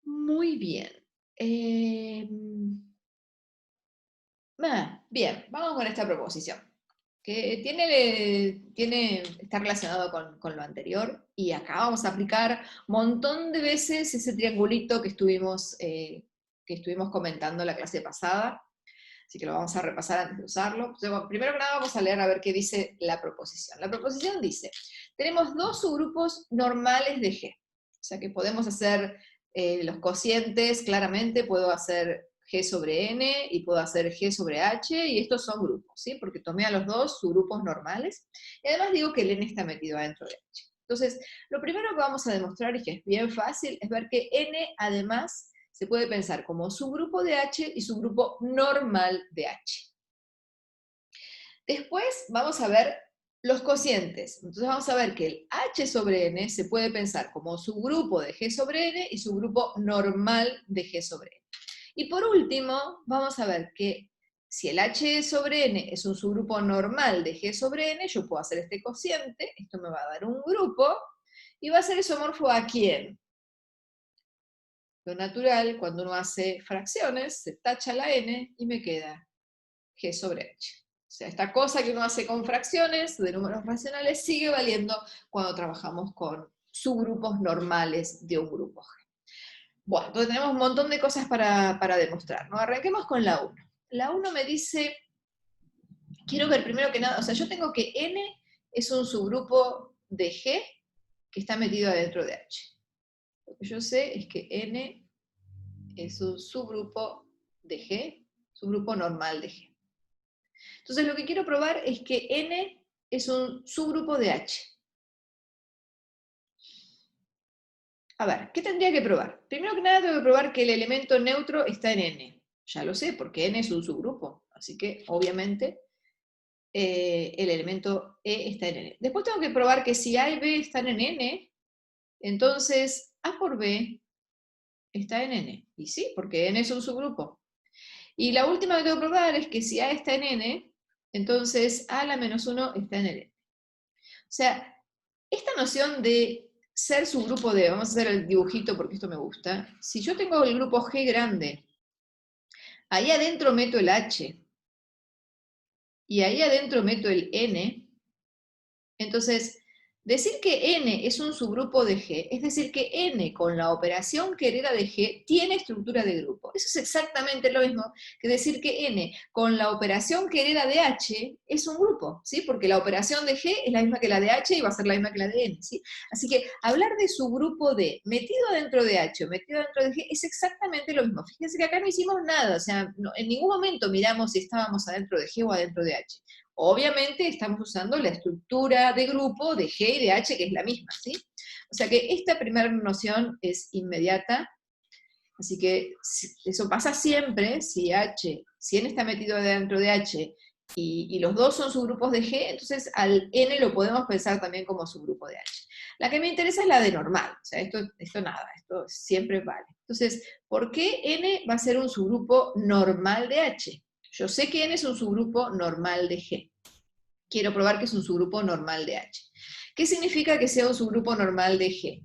Muy bien. Bien, vamos con esta proposición. que está relacionado con lo anterior, y acá vamos a aplicar un montón de veces ese triangulito que estuvimos comentando en la clase pasada, así que lo vamos a repasar antes de usarlo. Entonces, bueno, primero que nada vamos a leer a ver qué dice la proposición. La proposición dice, tenemos dos subgrupos normales de G, o sea que podemos hacer los cocientes, claramente puedo hacer G sobre N y puedo hacer G sobre H, y estos son grupos, ¿sí? Porque tomé a los dos subgrupos normales, y además digo que el N está metido adentro de H. Entonces, lo primero que vamos a demostrar, y que es bien fácil, es ver que N además se puede pensar como subgrupo de H y subgrupo normal de H. Después vamos a ver los cocientes. Entonces vamos a ver que el H sobre N se puede pensar como subgrupo de G sobre N y subgrupo normal de G sobre N. Y por último, vamos a ver que si el H sobre N es un subgrupo normal de G sobre N, yo puedo hacer este cociente, esto me va a dar un grupo, y va a ser isomorfo a ¿quién? Lo natural, cuando uno hace fracciones, se tacha la N y me queda G sobre H. O sea, esta cosa que uno hace con fracciones de números racionales sigue valiendo cuando trabajamos con subgrupos normales de un grupo G. Bueno, entonces tenemos un montón de cosas para demostrar, ¿no? Arranquemos con la 1. La 1 me dice, quiero ver primero que nada, o sea, yo tengo que N es un subgrupo de G que está metido adentro de H. Lo que yo sé es que N es un subgrupo de G, subgrupo normal de G. Entonces lo que quiero probar es que N es un subgrupo de H. A ver, ¿qué tendría que probar? Primero que nada tengo que probar que el elemento neutro está en N. Ya lo sé, porque N es un subgrupo. Así que, obviamente, el elemento E está en N. Después tengo que probar que si A y B están en N, entonces A por B está en N. Y sí, porque N es un subgrupo. Y la última que tengo que probar es que si A está en N, entonces A a la menos 1 está en N. O sea, esta noción de ser subgrupo de, vamos a hacer el dibujito porque esto me gusta, si yo tengo el grupo G grande, ahí adentro meto el H, y ahí adentro meto el N, entonces, decir que N es un subgrupo de G, es decir que N con la operación que hereda de G tiene estructura de grupo. Eso es exactamente lo mismo que decir que N con la operación que hereda de H es un grupo, ¿sí? Porque la operación de G es la misma que la de H y va a ser la misma que la de N, ¿sí? Así que hablar de subgrupo D metido dentro de H o metido dentro de G es exactamente lo mismo. Fíjense que acá no hicimos nada, o sea, en ningún momento miramos si estábamos adentro de G o adentro de H. Obviamente estamos usando la estructura de grupo de G y de H, que es la misma, ¿sí? O sea que esta primera noción es inmediata, así que eso pasa siempre, si N está metido dentro de H y los dos son subgrupos de G, entonces al N lo podemos pensar también como subgrupo de H. La que me interesa es la de normal, o sea, esto nada, esto siempre vale. Entonces, ¿por qué N va a ser un subgrupo normal de H? Yo sé que N es un subgrupo normal de G. Quiero probar que es un subgrupo normal de H. ¿Qué significa que sea un subgrupo normal de G?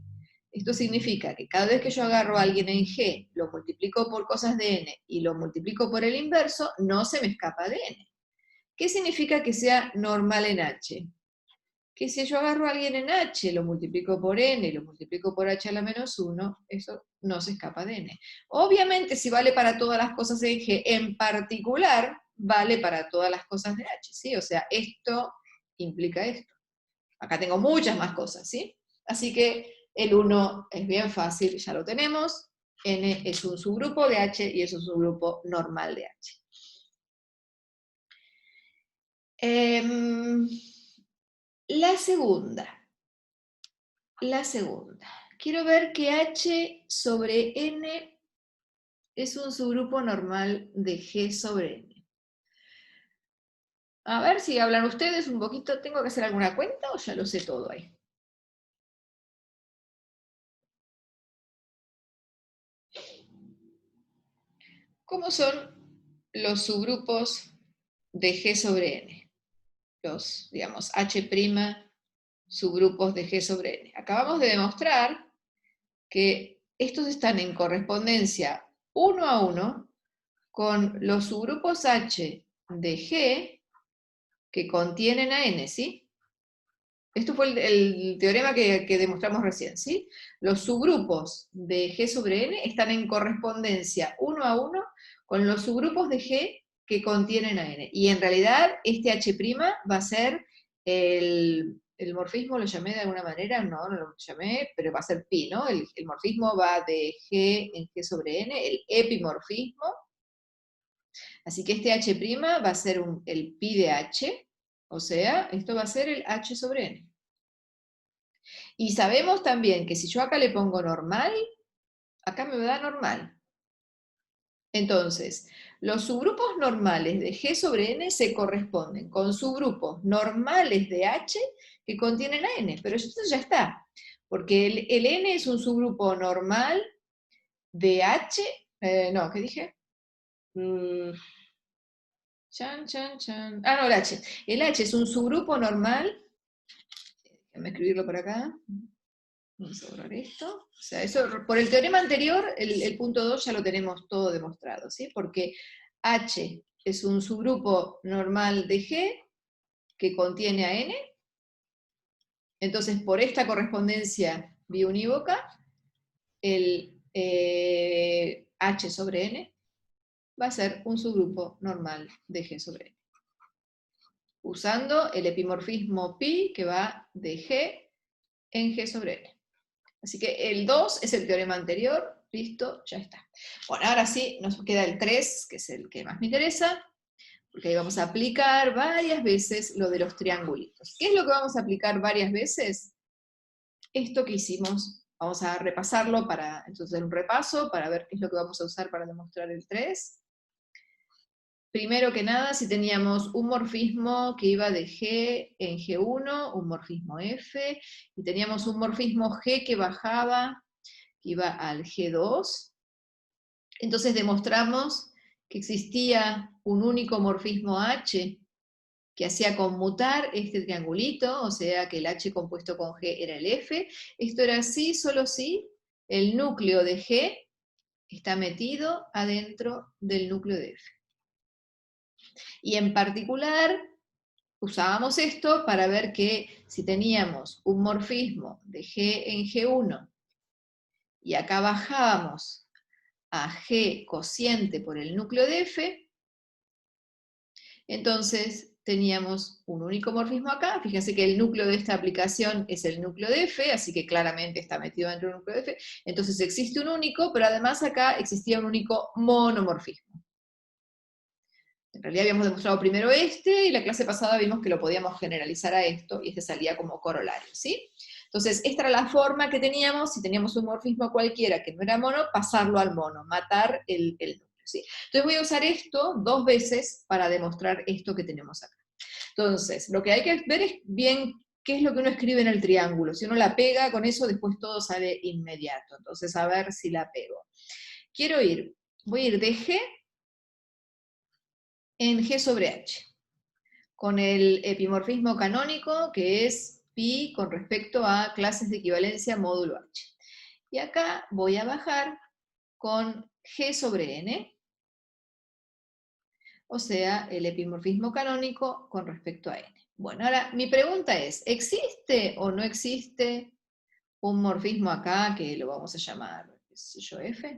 Esto significa que cada vez que yo agarro a alguien en G, lo multiplico por cosas de N y lo multiplico por el inverso, no se me escapa de N. ¿Qué significa que sea normal en H? Que si yo agarro a alguien en H, lo multiplico por N y lo multiplico por H a la menos 1, eso no se escapa de N. Obviamente, si vale para todas las cosas en G, en particular, vale para todas las cosas de H, ¿sí? O sea, esto implica esto. Acá tengo muchas más cosas, ¿sí? Así que el 1 es bien fácil, ya lo tenemos. N es un subgrupo de H y es un subgrupo normal de H. La segunda. Quiero ver que H sobre N es un subgrupo normal de G sobre N. A ver si hablan ustedes un poquito. ¿Tengo que hacer alguna cuenta o ya lo sé todo ahí? ¿Cómo son los subgrupos de G sobre N? Los, digamos, H' subgrupos de G sobre N. Acabamos de demostrar que estos están en correspondencia 1 a 1 con los subgrupos H de G que contienen a n, ¿sí? Esto fue el teorema que demostramos recién, ¿sí? Los subgrupos de G sobre N están en correspondencia 1 a 1 con los subgrupos de G que contienen a N. Y en realidad este H' va a ser el morfismo, ¿lo llamé de alguna manera? No, no lo llamé, pero va a ser pi, ¿no? El morfismo va de G en G sobre N, el epimorfismo. Así que este H' va a ser el pi de H, o sea, esto va a ser el H sobre N. Y sabemos también que si yo acá le pongo normal, acá me da normal. Entonces, los subgrupos normales de G sobre N se corresponden con subgrupos normales de H que contienen a N, pero esto ya está, porque el N es un subgrupo normal de H, no, ¿qué dije? Chan, chan, chan. Ah, no, el H. El H es un subgrupo normal, déjame escribirlo por acá. Vamos a borrar esto. O sea, eso, por el teorema anterior, el punto 2 ya lo tenemos todo demostrado, ¿sí? Porque H es un subgrupo normal de G que contiene a N. Entonces, por esta correspondencia biunívoca, el H sobre N va a ser un subgrupo normal de G sobre N. Usando el epimorfismo pi que va de G en G sobre N. Así que el 2 es el teorema anterior, listo, ya está. Bueno, ahora sí, nos queda el 3, que es el que más me interesa, porque ahí vamos a aplicar varias veces lo de los triangulitos. ¿Qué es lo que vamos a aplicar varias veces? Esto que hicimos, vamos a repasarlo para entonces hacer un repaso, para ver qué es lo que vamos a usar para demostrar el 3. Primero que nada, si teníamos un morfismo que iba de G en G1, un morfismo F, y teníamos un morfismo G que bajaba, que iba al G2, entonces demostramos que existía un único morfismo H que hacía conmutar este triangulito, o sea que el H compuesto con G era el F. Esto era así, solo si el núcleo de G está metido adentro del núcleo de F. Y en particular, usábamos esto para ver que si teníamos un morfismo de G en G1, y acá bajábamos a G cociente por el núcleo de F, entonces teníamos un único morfismo acá. Fíjense que el núcleo de esta aplicación es el núcleo de F, así que claramente está metido dentro del núcleo de F. Entonces existe un único, pero además acá existía un único monomorfismo. En realidad habíamos demostrado primero este, y la clase pasada vimos que lo podíamos generalizar a esto, y este salía como corolario, ¿sí? Entonces, esta era la forma que teníamos, si teníamos un morfismo cualquiera que no era mono, pasarlo al mono, matar el núcleo, ¿sí? Entonces voy a usar esto 2 veces para demostrar esto que tenemos acá. Entonces, lo que hay que ver es bien qué es lo que uno escribe en el triángulo. Si uno la pega, con eso después todo sale inmediato. Entonces, a ver si la pego. Voy a ir de G en G sobre H, con el epimorfismo canónico, que es pi con respecto a clases de equivalencia módulo H. Y acá voy a bajar con G sobre N, o sea, el epimorfismo canónico con respecto a N. Bueno, ahora mi pregunta es, ¿existe o no existe un morfismo acá que lo vamos a llamar, qué sé yo, F?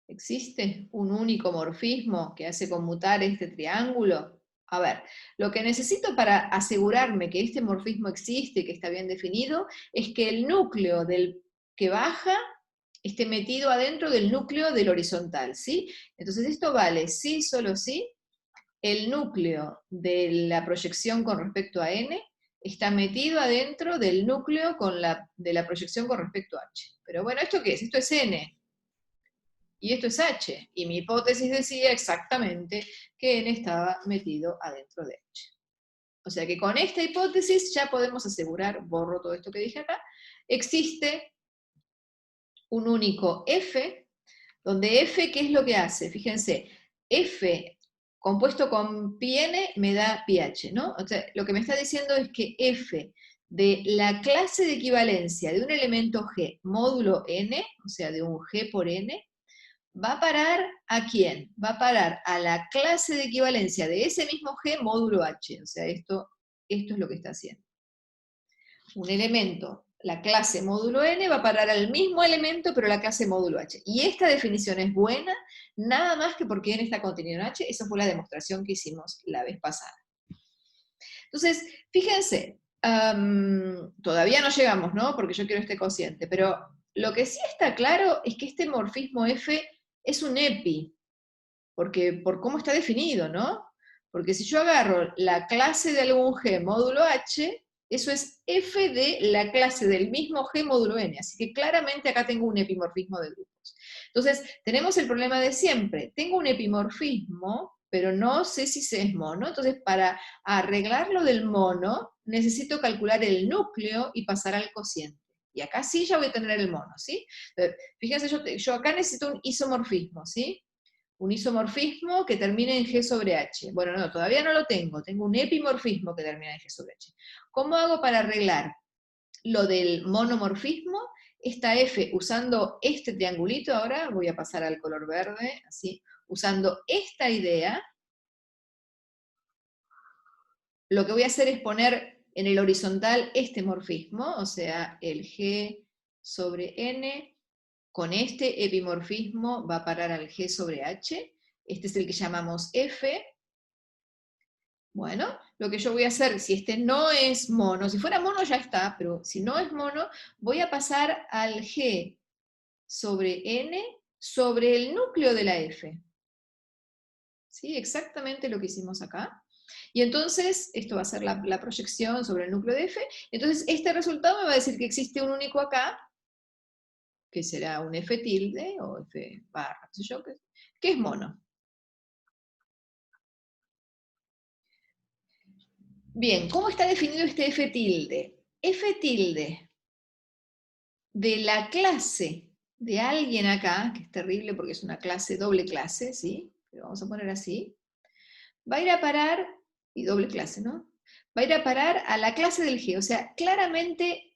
¿Existe un único morfismo que hace conmutar este triángulo? A ver, lo que necesito para asegurarme que este morfismo existe, que está bien definido, es que el núcleo del que baja esté metido adentro del núcleo del horizontal, ¿sí? Entonces esto vale sí, solo sí, el núcleo de la proyección con respecto a n está metido adentro del núcleo de la proyección con respecto a h. Pero bueno, ¿esto qué es? Esto es n. Y esto es H, y mi hipótesis decía exactamente que N estaba metido adentro de H. O sea que con esta hipótesis ya podemos asegurar, borro todo esto que dije acá, existe un único F, donde F, ¿qué es lo que hace? Fíjense, F compuesto con πn me da πh, ¿no? O sea, lo que me está diciendo es que F de la clase de equivalencia de un elemento G módulo n, o sea, de un G por n, ¿va a parar a quién? Va a parar a la clase de equivalencia de ese mismo G módulo H. O sea, esto es lo que está haciendo. Un elemento, la clase módulo n, va a parar al mismo elemento, pero la clase módulo h. Y esta definición es buena, nada más que porque n está contenido en h. Esa fue la demostración que hicimos la vez pasada. Entonces, fíjense, todavía no llegamos, ¿no? Porque yo quiero este cociente, pero lo que sí está claro es que este morfismo f es un epi, porque por cómo está definido, ¿no? Porque si yo agarro la clase de algún g módulo h, eso es f de la clase del mismo g módulo n, así que claramente acá tengo un epimorfismo de grupos. Entonces, tenemos el problema de siempre, tengo un epimorfismo, pero no sé si se es mono, entonces para arreglar lo del mono, necesito calcular el núcleo y pasar al cociente. Y acá sí ya voy a tener el mono, ¿sí? Entonces, fíjense, yo acá necesito un isomorfismo, ¿sí? Un isomorfismo que termine en G sobre H. Bueno, no, todavía no lo tengo un epimorfismo que termina en G sobre H. ¿Cómo hago para arreglar lo del monomorfismo? Esta F, usando este triangulito, ahora voy a pasar al color verde, así, usando esta idea, lo que voy a hacer es poner en el horizontal este morfismo, o sea, el G sobre N, con este epimorfismo va a parar al G sobre H, este es el que llamamos F. Bueno, lo que yo voy a hacer, si este no es mono, si fuera mono ya está, pero si no es mono, voy a pasar al G sobre N sobre el núcleo de la F. ¿Sí? Exactamente lo que hicimos acá. Y entonces, esto va a ser la proyección sobre el núcleo de F. Entonces, este resultado me va a decir que existe un único acá, que será un F tilde, o F barra, qué sé yo, que es mono. Bien, ¿cómo está definido este F tilde? F tilde de la clase de alguien acá, que es terrible porque es una clase, doble clase, ¿sí? Pero vamos a poner así, va a ir a parar, y doble clase, ¿no? Va a ir a parar a la clase del G, o sea, claramente,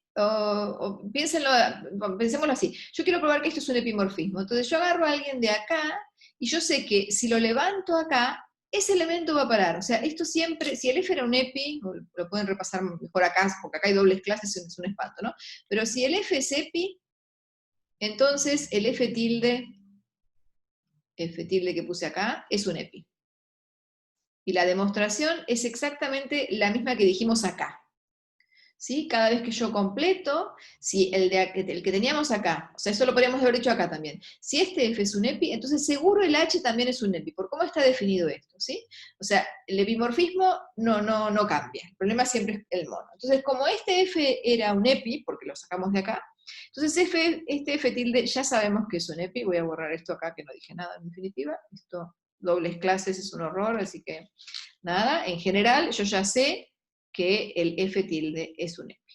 pensémoslo así, yo quiero probar que esto es un epimorfismo, entonces yo agarro a alguien de acá, y yo sé que si lo levanto acá, ese elemento va a parar, o sea, esto siempre, si el F era un epi, lo pueden repasar mejor acá, porque acá hay dobles clases, es un espanto, ¿no? Pero si el F es epi, entonces el F tilde que puse acá, es un epi. Y la demostración es exactamente la misma que dijimos acá. ¿Sí? Cada vez que yo completo, si el que teníamos acá, o sea, eso lo podríamos haber dicho acá también, si este F es un epi, entonces seguro el H también es un epi, por cómo está definido esto, ¿sí? O sea, el epimorfismo no cambia, el problema siempre es el mono. Entonces, como este F era un epi, porque lo sacamos de acá, entonces este F tilde ya sabemos que es un epi, voy a borrar esto acá que no dije nada en definitiva, esto, dobles clases es un horror, así que nada, en general yo ya sé que el F tilde es un epi.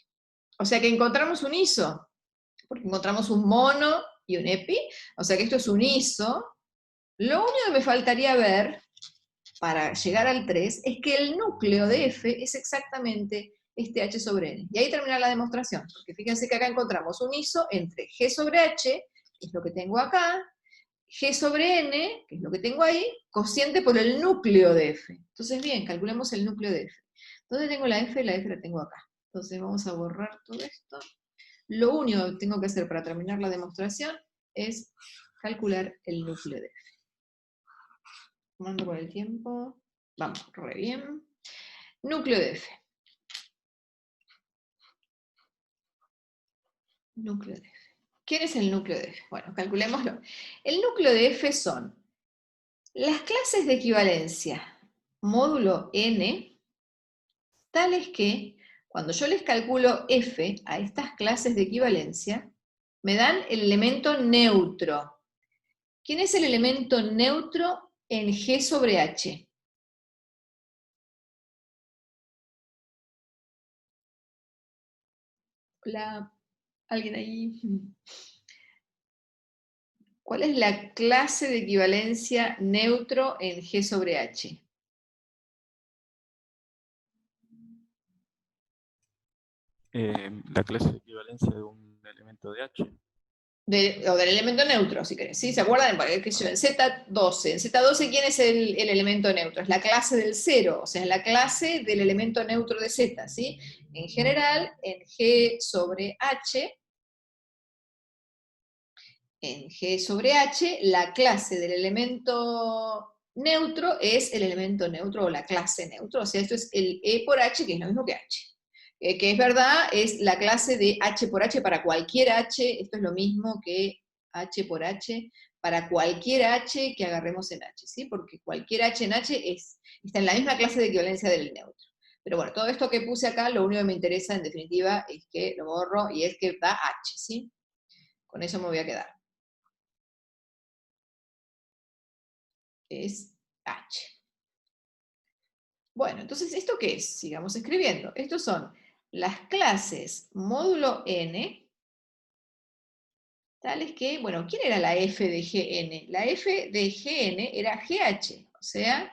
O sea que encontramos un iso, porque encontramos un mono y un epi, o sea que esto es un iso. Lo único que me faltaría ver, para llegar al 3, es que el núcleo de F es exactamente este H sobre N. Y ahí termina la demostración, porque fíjense que acá encontramos un iso entre G sobre H, que es lo que tengo acá, G sobre N, que es lo que tengo ahí, cociente por el núcleo de F. Entonces, bien, calculemos el núcleo de F. ¿Dónde tengo la F? La F la tengo acá. Entonces vamos a borrar todo esto. Lo único que tengo que hacer para terminar la demostración es calcular el núcleo de F. Tomando por el tiempo. Vamos, re bien. Núcleo de F. Núcleo de F. ¿Quién es el núcleo de F? Bueno, calculémoslo. El núcleo de F son las clases de equivalencia módulo n, tales que cuando yo les calculo f a estas clases de equivalencia, me dan el elemento neutro. ¿Quién es el elemento neutro en G sobre H? Hola, ¿alguien ahí? ¿Cuál es la clase de equivalencia neutro en G sobre H? La clase de equivalencia de un elemento de H. o del elemento neutro, si querés, ¿sí? ¿Se acuerdan? ¿Qué sé yo? En Z12, ¿quién es el elemento neutro? Es la clase del 0, o sea, es la clase del elemento neutro de Z, ¿sí? En general, en G sobre H, la clase del elemento neutro es el elemento neutro o la clase neutro, o sea, esto es el E por H, que es lo mismo que H. Que es verdad, es la clase de H por H para cualquier H, esto es lo mismo que H por H para cualquier H que agarremos en H, ¿sí? Porque cualquier H en H está en la misma clase de equivalencia del neutro. Pero bueno, todo esto que puse acá, lo único que me interesa en definitiva es que lo borro y es que da H, ¿sí? Con eso me voy a quedar. Es H. Bueno, entonces, ¿esto qué es? Sigamos escribiendo. Estos son las clases módulo n, tales que, bueno, ¿quién era la f de Gn? La f de Gn era GH, o sea,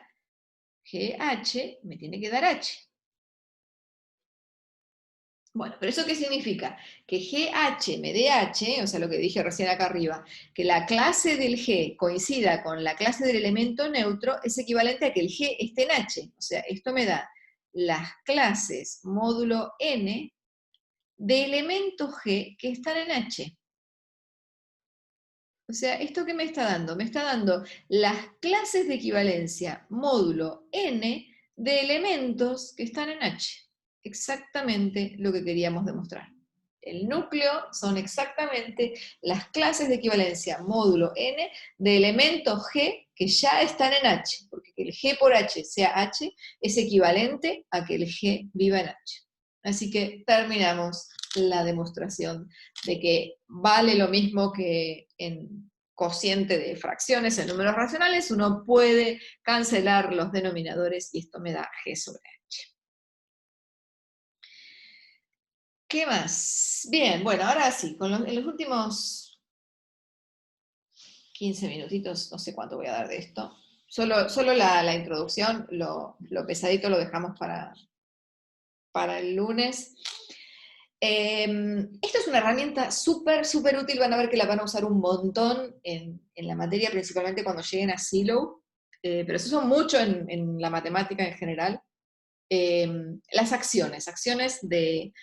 GH me tiene que dar H. Bueno, pero ¿eso qué significa? Que GH me dé H, o sea, lo que dije recién acá arriba, que la clase del G coincida con la clase del elemento neutro, es equivalente a que el G esté en H. O sea, esto me da las clases módulo n de elementos G que están en H. O sea, ¿esto qué me está dando? Me está dando las clases de equivalencia módulo n de elementos que están en H. Exactamente lo que queríamos demostrar. El núcleo son exactamente las clases de equivalencia módulo n de elementos G que ya están en H, porque que el G por H sea H es equivalente a que el G viva en H. Así que terminamos la demostración de que vale lo mismo que en cociente de fracciones en números racionales, uno puede cancelar los denominadores y esto me da G sobre H. ¿Qué más? Bien, bueno, ahora sí, en los últimos 15 minutitos, no sé cuánto voy a dar de esto. Solo la introducción, lo pesadito lo dejamos para el lunes. Esto es una herramienta súper útil, van a ver que la van a usar un montón en la materia, principalmente cuando lleguen a Silo, pero se usa mucho en la matemática en general. Las acciones de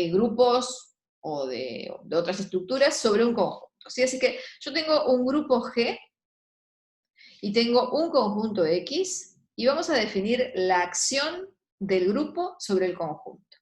grupos o de otras estructuras sobre un conjunto. ¿Sí? Así que yo tengo un grupo G y tengo un conjunto X y vamos a definir la acción del grupo sobre el conjunto.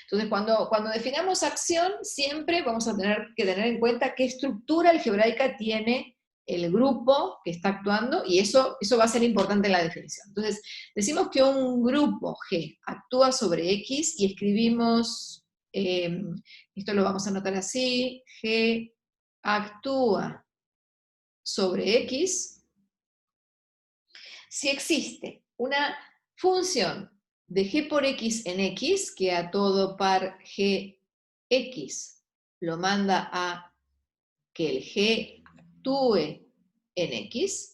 Entonces, cuando definamos acción, siempre vamos a tener que tener en cuenta qué estructura algebraica tiene el grupo que está actuando, y eso va a ser importante en la definición. Entonces, decimos que un grupo G actúa sobre X, y escribimos, esto lo vamos a anotar así, G actúa sobre X, si existe una función de G por X en X, que a todo par Gx lo manda a que el G actúe en X,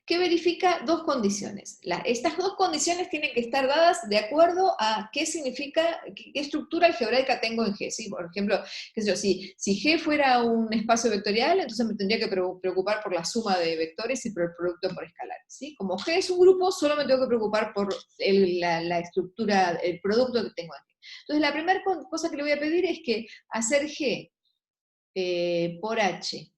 que verifica dos condiciones. Estas dos condiciones tienen que estar dadas de acuerdo a qué significa, qué estructura algebraica tengo en G. ¿Sí? Por ejemplo, qué sé yo, si G fuera un espacio vectorial, entonces me tendría que preocupar por la suma de vectores y por el producto por escalares. ¿Sí? Como G es un grupo, solo me tengo que preocupar por la estructura, el producto que tengo en G. Entonces, la primera cosa que le voy a pedir es que hacer G por H.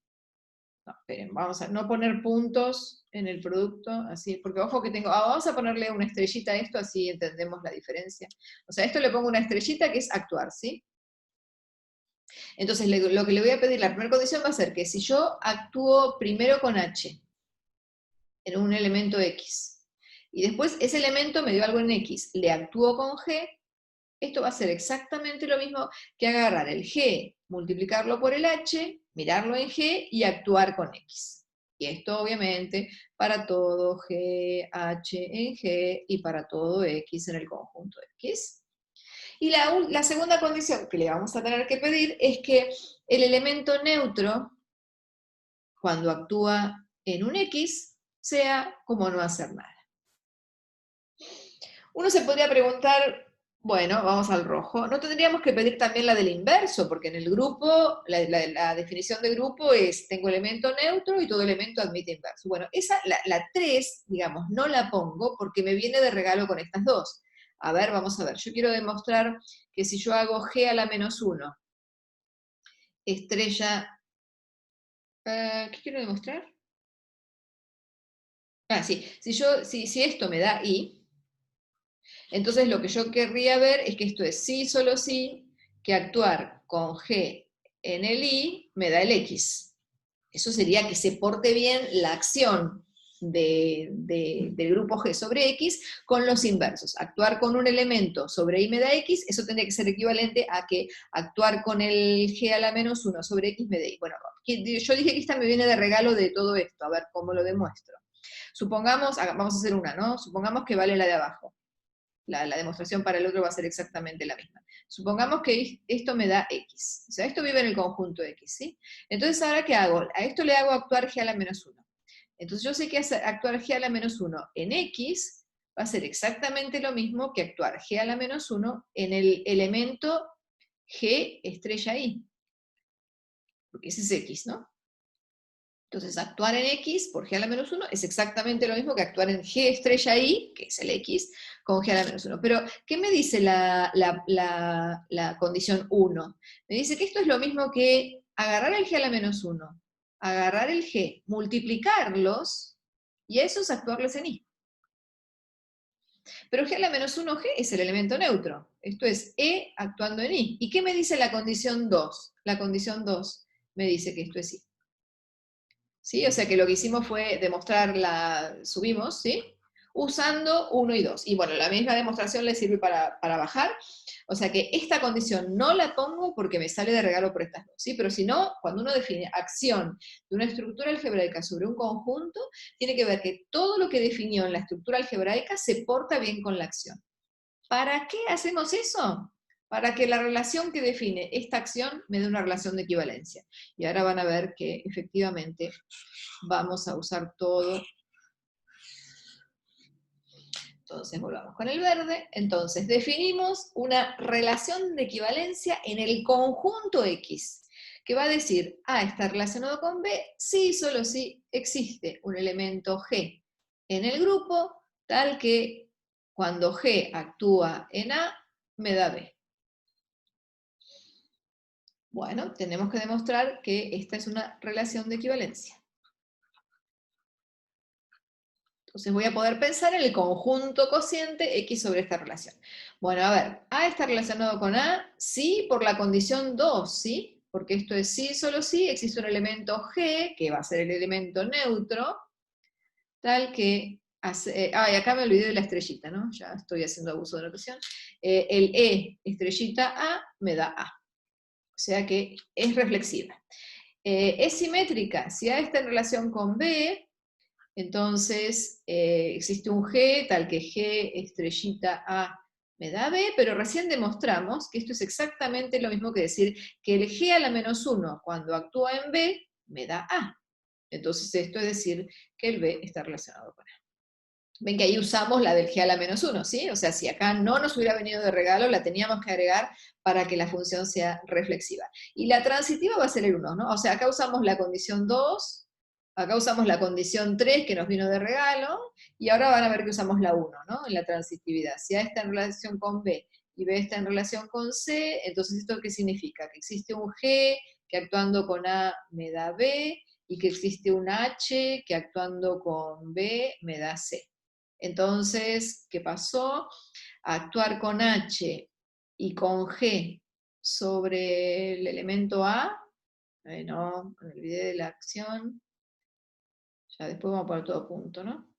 No, esperen, vamos a no poner puntos en el producto, así, porque ojo que tengo, vamos a ponerle una estrellita a esto, así entendemos la diferencia. O sea, a esto le pongo una estrellita que es actuar, ¿sí? Entonces, lo que le voy a pedir, la primera condición va a ser que si yo actúo primero con H, en un elemento X, y después ese elemento me dio algo en X, le actúo con G, esto va a ser exactamente lo mismo que agarrar el G, multiplicarlo por el H, mirarlo en G y actuar con X. Y esto obviamente para todo G, H en G y para todo X en el conjunto X. Y la segunda condición que le vamos a tener que pedir es que el elemento neutro, cuando actúa en un X, sea como no hacer nada. Uno se podría preguntar, Bueno, vamos al rojo. No tendríamos que pedir también la del inverso, porque en el grupo, la definición de grupo es, tengo elemento neutro y todo elemento admite inverso. Bueno, esa, la 3, digamos, no la pongo porque me viene de regalo con estas dos. A ver, vamos a ver. Yo quiero demostrar que si yo hago G a la menos 1, estrella... ¿qué quiero demostrar? Ah, sí. Si esto me da I, entonces lo que yo querría ver es que esto es sí, solo sí, que actuar con G en el I me da el X. Eso sería que se porte bien la acción del grupo G sobre X con los inversos. Actuar con un elemento sobre I me da X, eso tendría que ser equivalente a que actuar con el G a la menos 1 sobre X me da Y. Bueno, yo dije que esta me viene de regalo de todo esto, a ver cómo lo demuestro. Supongamos, vamos a hacer una, ¿no? Supongamos que vale la de abajo. La demostración para el otro va a ser exactamente la misma. Supongamos que esto me da X. O sea, esto vive en el conjunto X, ¿sí? Entonces, ¿ahora qué hago? A esto le hago actuar G a la menos 1. Entonces, yo sé que actuar G a la menos 1 en X va a ser exactamente lo mismo que actuar G a la menos 1 en el elemento G estrella I. Porque ese es X, ¿no? Entonces, actuar en X por G a la menos 1 es exactamente lo mismo que actuar en G estrella I, que es el X, con G a la menos 1. Pero, ¿qué me dice la condición 1? Me dice que esto es lo mismo que agarrar el G a la menos 1, agarrar el G, multiplicarlos, y a esos actuarles en I. Pero G a la menos 1G es el elemento neutro. Esto es E actuando en I. ¿Y qué me dice la condición 2? La condición 2 me dice que esto es I. ¿Sí? O sea que lo que hicimos fue demostrar subimos, ¿sí? Usando 1 y 2. Y bueno, la misma demostración le sirve para bajar. O sea que esta condición no la pongo porque me sale de regalo por estas dos, ¿sí? Pero si no, cuando uno define acción de una estructura algebraica sobre un conjunto, tiene que ver que todo lo que definió en la estructura algebraica se porta bien con la acción. ¿Para qué hacemos eso? Para que la relación que define esta acción me dé una relación de equivalencia. Y ahora van a ver que efectivamente vamos a usar todo. Entonces volvamos con el verde. Entonces definimos una relación de equivalencia en el conjunto X, que va a decir A está relacionado con B si y solo si existe un elemento G en el grupo, tal que cuando G actúa en A, me da B. Bueno, tenemos que demostrar que esta es una relación de equivalencia. Entonces voy a poder pensar en el conjunto cociente X sobre esta relación. Bueno, a ver, A está relacionado con A, sí, por la condición 2, ¿sí? Porque esto es sí, solo sí, existe un elemento G, que va a ser el elemento neutro, tal que hace... y acá me olvidé de la estrellita, ¿no? Ya estoy haciendo abuso de notación. El E estrellita A me da A. O sea que es reflexiva. Es simétrica, si A está en relación con B, entonces existe un G, tal que G estrellita A me da B, pero recién demostramos que esto es exactamente lo mismo que decir que el G a la menos 1, cuando actúa en B, me da A. Entonces esto es decir que el B está relacionado con A. Ven que ahí usamos la del G a la menos 1, ¿sí? O sea, si acá no nos hubiera venido de regalo, la teníamos que agregar para que la función sea reflexiva. Y la transitiva va a ser el 1, ¿no? O sea, acá usamos la condición 2, acá usamos la condición 3 que nos vino de regalo, y ahora van a ver que usamos la 1, ¿no? En la transitividad. Si A está en relación con B y B está en relación con C, entonces ¿esto qué significa? Que existe un G que actuando con A me da B, y que existe un H que actuando con B me da C. Entonces, ¿qué pasó? Actuar con H y con G sobre el elemento A, no, me olvidé de la acción, ya después vamos a poner todo punto, ¿no?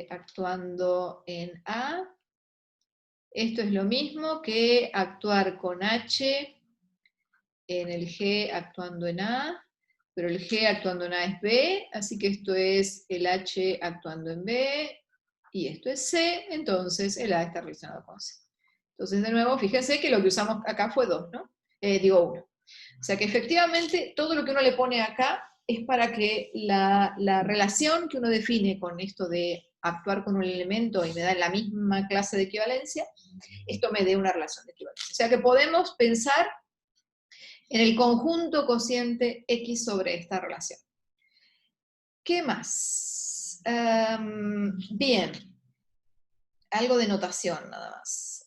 Actuando en A, esto es lo mismo que actuar con H en el G actuando en A, pero el G actuando en A es B, así que esto es el H actuando en B, y esto es C, entonces el A está relacionado con C. Entonces, de nuevo, fíjense que lo que usamos acá fue 2, ¿no? Digo 1. O sea que efectivamente todo lo que uno le pone acá es para que la relación que uno define con esto de actuar con un elemento y me da la misma clase de equivalencia, esto me dé una relación de equivalencia. O sea que podemos pensar en el conjunto cociente X sobre esta relación. ¿Qué más? Bien, algo de notación nada más.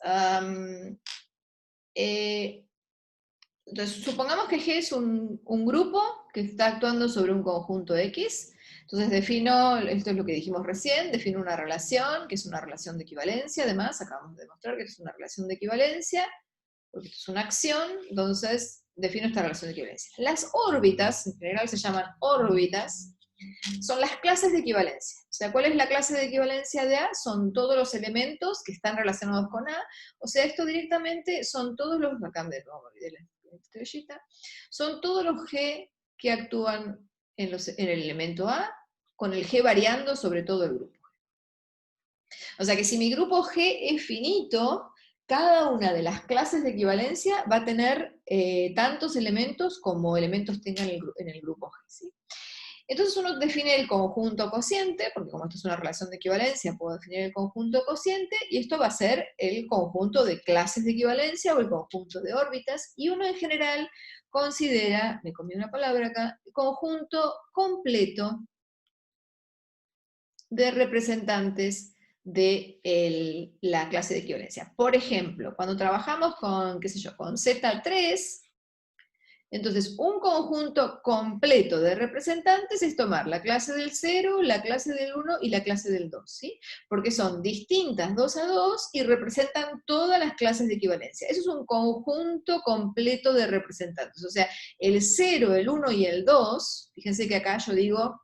Entonces, supongamos que G es un grupo que está actuando sobre un conjunto X. Entonces defino, esto es lo que dijimos recién, defino una relación, que es una relación de equivalencia, además, acabamos de demostrar que es una relación de equivalencia, porque esto es una acción, entonces defino esta relación de equivalencia. Las órbitas, en general se llaman órbitas, son las clases de equivalencia. O sea, ¿cuál es la clase de equivalencia de A? Son todos los elementos que están relacionados con A. O sea, esto directamente son todos los, acá me olvidé la estrellita, son todos los G que actúan en el elemento A, con el G variando sobre todo el grupo. O sea que si mi grupo G es finito, cada una de las clases de equivalencia va a tener tantos elementos como elementos tenga en el grupo G, ¿sí? Entonces uno define el conjunto cociente, porque como esto es una relación de equivalencia, puedo definir el conjunto cociente, y esto va a ser el conjunto de clases de equivalencia o el conjunto de órbitas, y uno en general considera, me comí una palabra acá, conjunto completo de representantes de la clase de equivalencia. Por ejemplo, cuando trabajamos con, qué sé yo, con Z3, entonces, un conjunto completo de representantes es tomar la clase del 0, la clase del 1 y la clase del 2, ¿sí? Porque son distintas 2 a 2 y representan todas las clases de equivalencia. Eso es un conjunto completo de representantes. O sea, el 0, el 1 y el 2, fíjense que acá yo digo,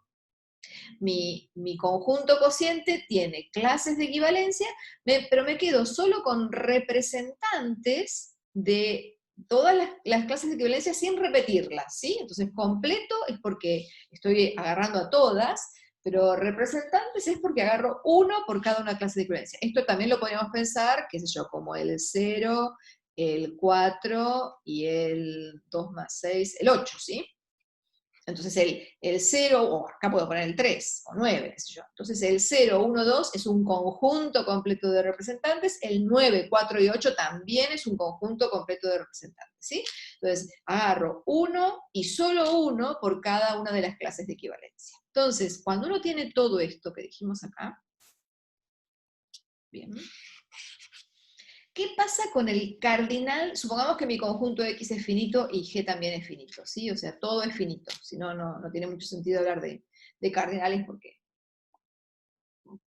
mi conjunto cociente tiene clases de equivalencia, pero me quedo solo con representantes de todas las clases de equivalencia sin repetirlas, ¿sí? Entonces, completo es porque estoy agarrando a todas, pero representantes es porque agarro uno por cada una clase de equivalencia. Esto también lo podríamos pensar, qué sé yo, como el 0, el 4 y el 2 más 6, el 8, ¿sí? Entonces el 0, o acá puedo poner el 3, o 9, qué sé yo. Entonces el 0, 1, 2 es un conjunto completo de representantes, el 9, 4 y 8 también es un conjunto completo de representantes, ¿sí? Entonces agarro uno y solo uno por cada una de las clases de equivalencia. Entonces, cuando uno tiene todo esto que dijimos acá, bien, ¿qué pasa con el cardinal? Supongamos que mi conjunto X es finito y G también es finito, ¿sí? O sea, todo es finito, si no, no tiene mucho sentido hablar de cardinales porque,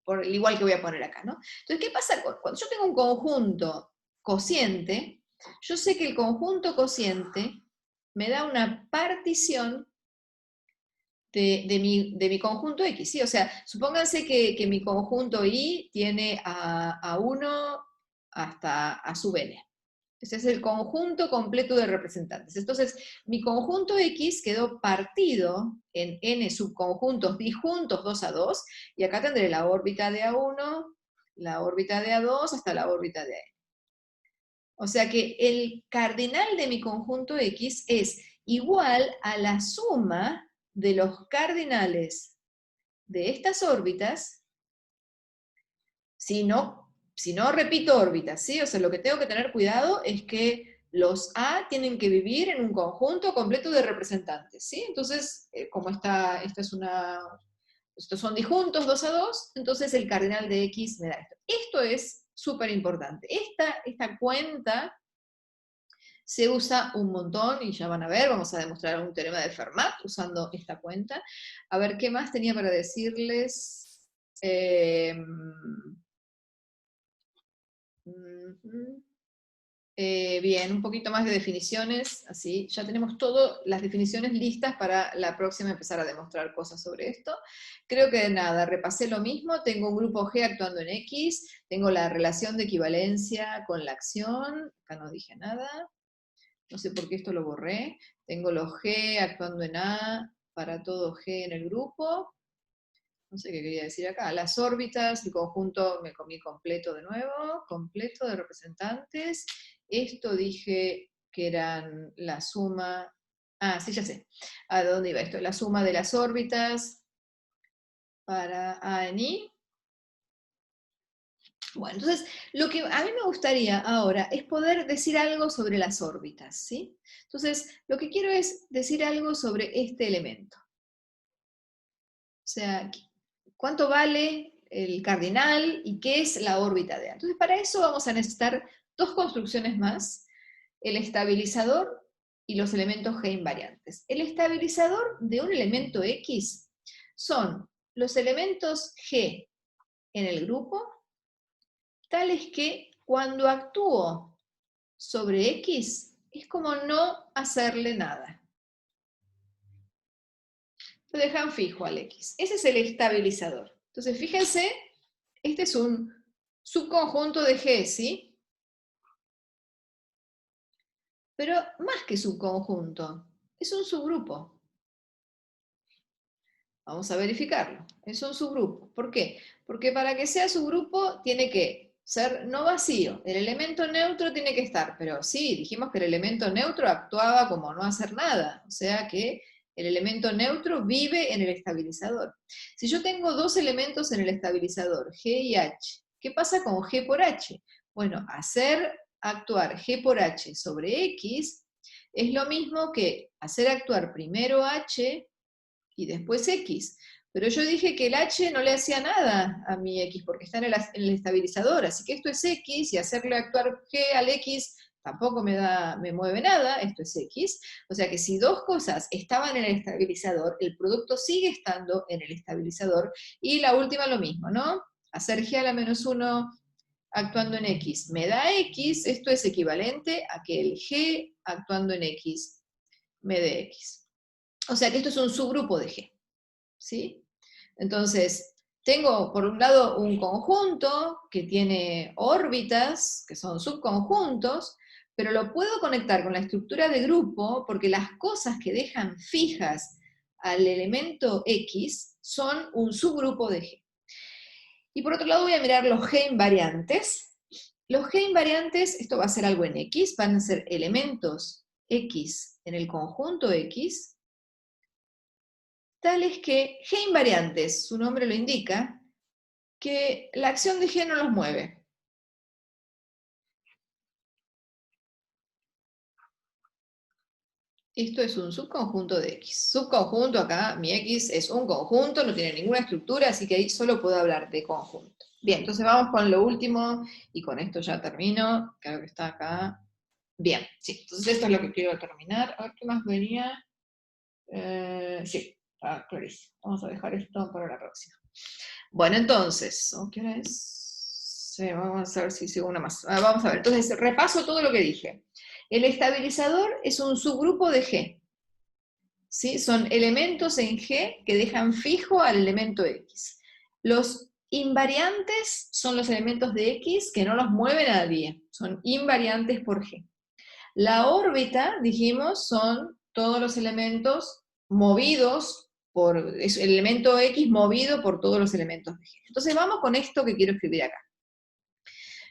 por el igual que voy a poner acá, ¿no? Entonces, ¿qué pasa cuando yo tengo un conjunto cociente? Yo sé que el conjunto cociente me da una partición de mi conjunto X, ¿sí? O sea, supónganse que mi conjunto Y tiene a 1 hasta a sub n. Ese es el conjunto completo de representantes. Entonces, mi conjunto X quedó partido en n subconjuntos disjuntos 2 a 2, y acá tendré la órbita de A1, la órbita de A2, hasta la órbita de AN. O sea que el cardinal de mi conjunto X es igual a la suma de los cardinales de estas órbitas, si no repito órbitas, ¿sí? O sea, lo que tengo que tener cuidado es que los A tienen que vivir en un conjunto completo de representantes, ¿sí? Entonces, como estos son disjuntos 2 a 2, entonces el cardinal de X me da esto. Esto es súper importante. Esta cuenta se usa un montón, y ya van a ver, vamos a demostrar un teorema de Fermat usando esta cuenta. A ver, ¿qué más tenía para decirles? Bien, un poquito más de definiciones, así, ya tenemos todas las definiciones listas para la próxima empezar a demostrar cosas sobre esto. Creo que nada, repasé lo mismo, tengo un grupo G actuando en X, tengo la relación de equivalencia con la acción, acá no dije nada, no sé por qué esto lo borré, tengo los G actuando en A para todo G en el grupo, no sé qué quería decir acá, las órbitas, el conjunto, me comí completo de nuevo, completo de representantes. Esto dije que eran la suma Ah, sí, ya sé. ¿A dónde iba esto? La suma de las órbitas para A en I. Bueno, entonces, lo que a mí me gustaría ahora es poder decir algo sobre las órbitas, ¿sí? Entonces, lo que quiero es decir algo sobre este elemento. O sea, ¿cuánto vale el cardinal y qué es la órbita de A? Entonces, para eso vamos a necesitar dos construcciones más, el estabilizador y los elementos G invariantes. El estabilizador de un elemento X son los elementos G en el grupo, tales que cuando actúo sobre X es como no hacerle nada. Lo dejan fijo al X. Ese es el estabilizador. Entonces, fíjense, este es un subconjunto de G, ¿sí? Pero más que subconjunto, es un subgrupo. Vamos a verificarlo. Es un subgrupo. ¿Por qué? Porque para que sea subgrupo tiene que ser no vacío. El elemento neutro tiene que estar, pero sí, dijimos que el elemento neutro actuaba como no hacer nada. O sea que el elemento neutro vive en el estabilizador. Si yo tengo dos elementos en el estabilizador, G y H, ¿qué pasa con G por H? Bueno, hacer actuar G por H sobre X es lo mismo que hacer actuar primero H y después X. Pero yo dije que el H no le hacía nada a mi X, porque está en el estabilizador, así que esto es X, y hacerle actuar G al X tampoco me mueve nada, esto es X. O sea que si dos cosas estaban en el estabilizador, el producto sigue estando en el estabilizador, y la última lo mismo, ¿no? Hacer G a la menos 1 actuando en X me da X, esto es equivalente a que el G actuando en X me dé X. O sea que esto es un subgrupo de G, ¿sí? Entonces, tengo por un lado un conjunto que tiene órbitas, que son subconjuntos, pero lo puedo conectar con la estructura de grupo porque las cosas que dejan fijas al elemento X son un subgrupo de G. Y por otro lado voy a mirar los G invariantes. Los G invariantes, esto va a ser algo en X, van a ser elementos X en el conjunto X, tales que G invariantes, su nombre lo indica, que la acción de G no los mueve. Esto es un subconjunto de X. Subconjunto acá, mi X es un conjunto, no tiene ninguna estructura, así que ahí solo puedo hablar de conjunto. Bien, entonces vamos con lo último, y con esto ya termino, creo que está acá. Bien, sí, entonces esto es lo que quiero terminar. A ver qué más venía. Sí, está clarísimo. Vamos a dejar esto para la próxima. Bueno, entonces, ¿qué hora es? Sí, vamos a ver si sigo una más. Vamos a ver, entonces repaso todo lo que dije. El estabilizador es un subgrupo de G. ¿Sí? Son elementos en G que dejan fijo al elemento X. Los invariantes son los elementos de X que no los mueve nadie. Son invariantes por G. La órbita, dijimos, son todos los elementos movidos por, es el elemento X movido por todos los elementos de G. Entonces vamos con esto que quiero escribir acá.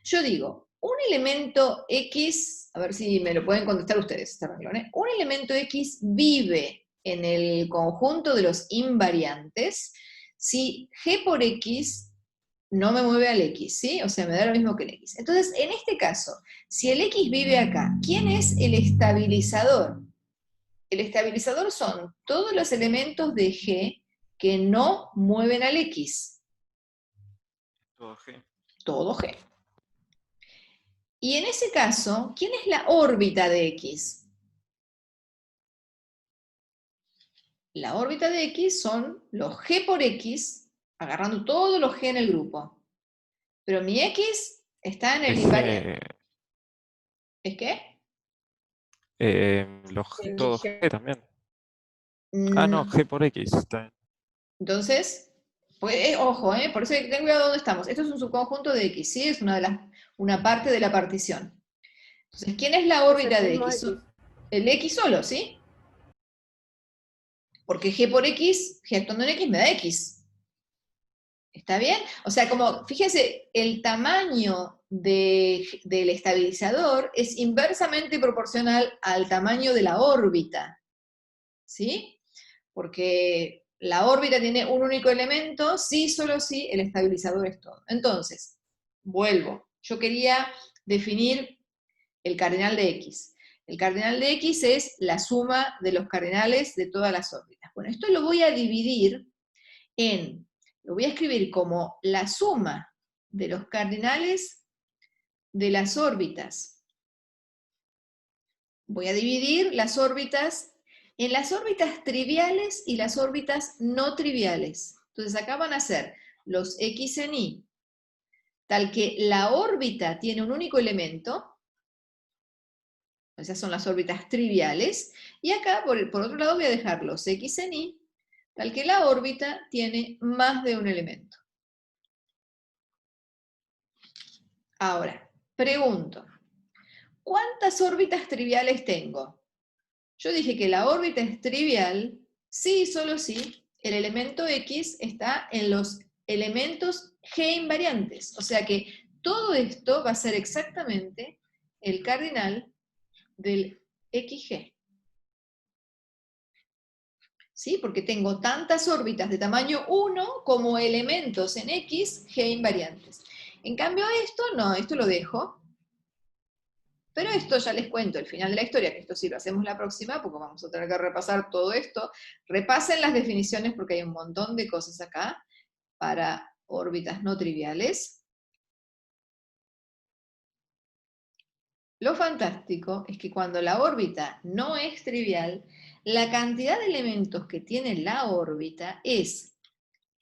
Yo digo, un elemento X, a ver si me lo pueden contestar ustedes, este renglón, ¿eh? Un elemento X vive en el conjunto de los invariantes si G por X no me mueve al X, ¿sí? O sea, me da lo mismo que el X. Entonces, en este caso, si el X vive acá, ¿quién es el estabilizador? El estabilizador son todos los elementos de G que no mueven al X. Todo G. Todo G. Y en ese caso, ¿quién es la órbita de X? La órbita de X son los G por X, agarrando todos los G en el grupo. Pero mi X está en el invariante. ¿Es qué? Todo G también. Ah, no, G por X. Está bien. Entonces, pues, ojo, por eso hay que tener cuidado dónde estamos. Esto es un subconjunto de X, ¿sí? Es una parte de la partición. Entonces, ¿quién es la órbita de X? El X solo, ¿sí? Porque G por X, G actuando en X me da X. ¿Está bien? O sea, como, fíjense, el tamaño del estabilizador es inversamente proporcional al tamaño de la órbita. ¿sí? Porque la órbita tiene un único elemento, sí, solo sí, el estabilizador es todo. Entonces, vuelvo. Yo quería definir el cardinal de X. El cardinal de X es la suma de los cardinales de todas las órbitas. Bueno, esto lo voy a dividir lo voy a escribir como la suma de los cardinales de las órbitas. Voy a dividir las órbitas en las órbitas triviales y las órbitas no triviales. Entonces acá van a ser los X en Y, tal que la órbita tiene un único elemento, esas son las órbitas triviales, y acá por otro lado voy a dejar los X en Y, tal que la órbita tiene más de un elemento. Ahora, pregunto, ¿cuántas órbitas triviales tengo? Yo dije que la órbita es trivial, sí, solo sí, el elemento X está en los elementos G invariantes, o sea que todo esto va a ser exactamente el cardinal del XG. ¿Sí? Porque tengo tantas órbitas de tamaño 1 como elementos en X, G invariantes. En cambio esto no, esto lo dejo. Pero esto ya les cuento el final de la historia, que esto sí lo hacemos la próxima, porque vamos a tener que repasar todo esto. Repasen las definiciones porque hay un montón de cosas acá para órbitas no triviales. Lo fantástico es que cuando la órbita no es trivial, la cantidad de elementos que tiene la órbita es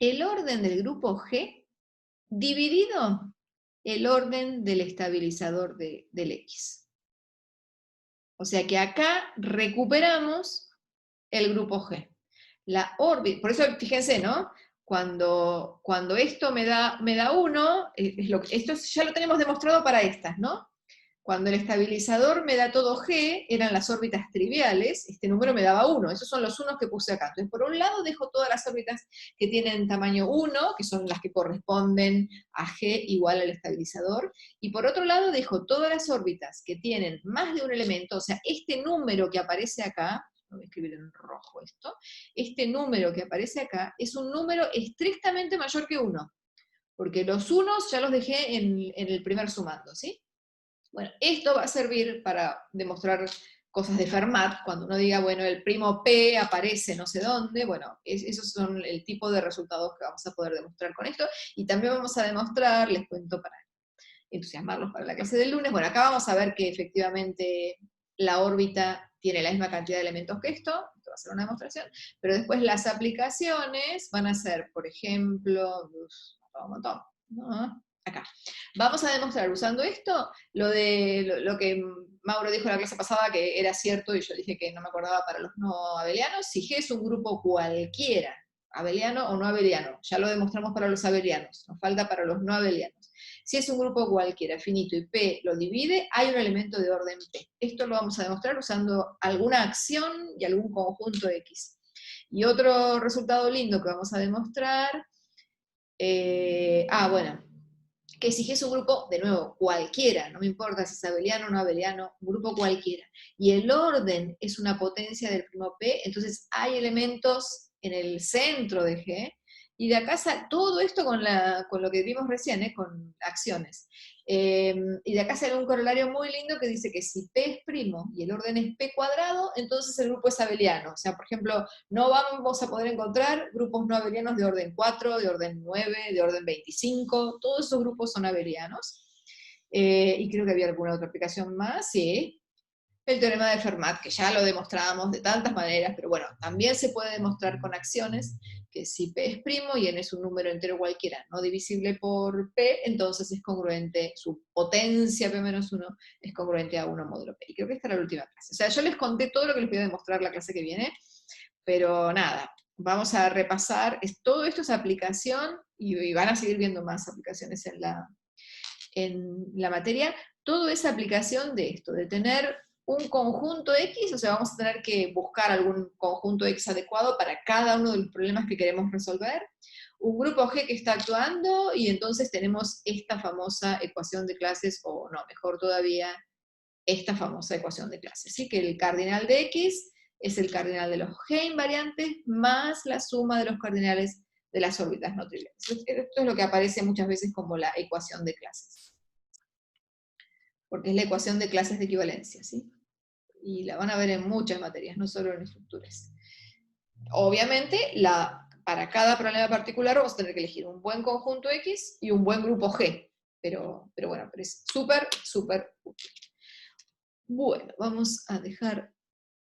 el orden del grupo G dividido el orden del estabilizador del X. O sea que acá recuperamos el grupo G. La órbita, por eso fíjense, ¿no? Cuando esto me da 1, esto ya lo tenemos demostrado para estas, ¿no? Cuando el estabilizador me da todo G, eran las órbitas triviales, este número me daba 1, esos son los unos que puse acá. Entonces, por un lado dejo todas las órbitas que tienen tamaño 1, que son las que corresponden a G igual al estabilizador, y por otro lado dejo todas las órbitas que tienen más de un elemento, o sea, este número que aparece acá, voy a escribir en rojo esto, este número que aparece acá es un número estrictamente mayor que 1, porque los unos ya los dejé en el primer sumando, ¿sí? Bueno, esto va a servir para demostrar cosas de Fermat, cuando uno diga, bueno, el primo P aparece no sé dónde, bueno, esos son el tipo de resultados que vamos a poder demostrar con esto, y también vamos a demostrar, les cuento para entusiasmarlos para la clase del lunes, bueno, acá vamos a ver que efectivamente la órbita tiene la misma cantidad de elementos que esto va a ser una demostración, pero después las aplicaciones van a ser, por ejemplo, un montón, ¿no? Acá. Vamos a demostrar usando esto lo que Mauro dijo en la clase pasada que era cierto y yo dije que no me acordaba para los no abelianos. Si G es un grupo cualquiera, abeliano o no abeliano, ya lo demostramos para los abelianos, nos falta para los no abelianos. Si es un grupo cualquiera, finito, y P lo divide, hay un elemento de orden P. Esto lo vamos a demostrar usando alguna acción y algún conjunto X. Y otro resultado lindo que vamos a demostrar, bueno, que si G es un grupo, de nuevo, cualquiera, no me importa si es abeliano o no abeliano, un grupo cualquiera, y el orden es una potencia del primo P, entonces hay elementos en el centro de G, y de acá todo esto con lo que vimos recién, con acciones. Y de acá sale un corolario muy lindo que dice que si P es primo y el orden es P cuadrado, entonces el grupo es abeliano. O sea, por ejemplo, no vamos a poder encontrar grupos no abelianos de orden 4, de orden 9, de orden 25, todos esos grupos son abelianos. Y creo que había alguna otra aplicación más, sí. El teorema de Fermat, que ya lo demostrábamos de tantas maneras, pero bueno, también se puede demostrar con acciones que si P es primo y N es un número entero cualquiera no divisible por P, entonces es congruente, su potencia P-1 es congruente a 1 módulo P. Y creo que esta era la última clase. O sea, yo les conté todo lo que les voy a demostrar la clase que viene, pero nada, vamos a repasar, todo esto es aplicación, y van a seguir viendo más aplicaciones en la materia, todo es aplicación de esto, de tener un conjunto X, o sea, vamos a tener que buscar algún conjunto X adecuado para cada uno de los problemas que queremos resolver, un grupo G que está actuando, y entonces tenemos esta famosa ecuación de clases, o no, mejor todavía, esta famosa ecuación de clases, ¿sí? Que el cardinal de X es el cardinal de los G invariantes más la suma de los cardinales de las órbitas no triviales. Esto es lo que aparece muchas veces como la ecuación de clases. Porque es la ecuación de clases de equivalencia, ¿sí? Y la van a ver en muchas materias, no solo en estructuras. Obviamente, para cada problema particular vamos a tener que elegir un buen conjunto X y un buen grupo G. Pero bueno, pero es súper, súper útil. Bueno, vamos a dejar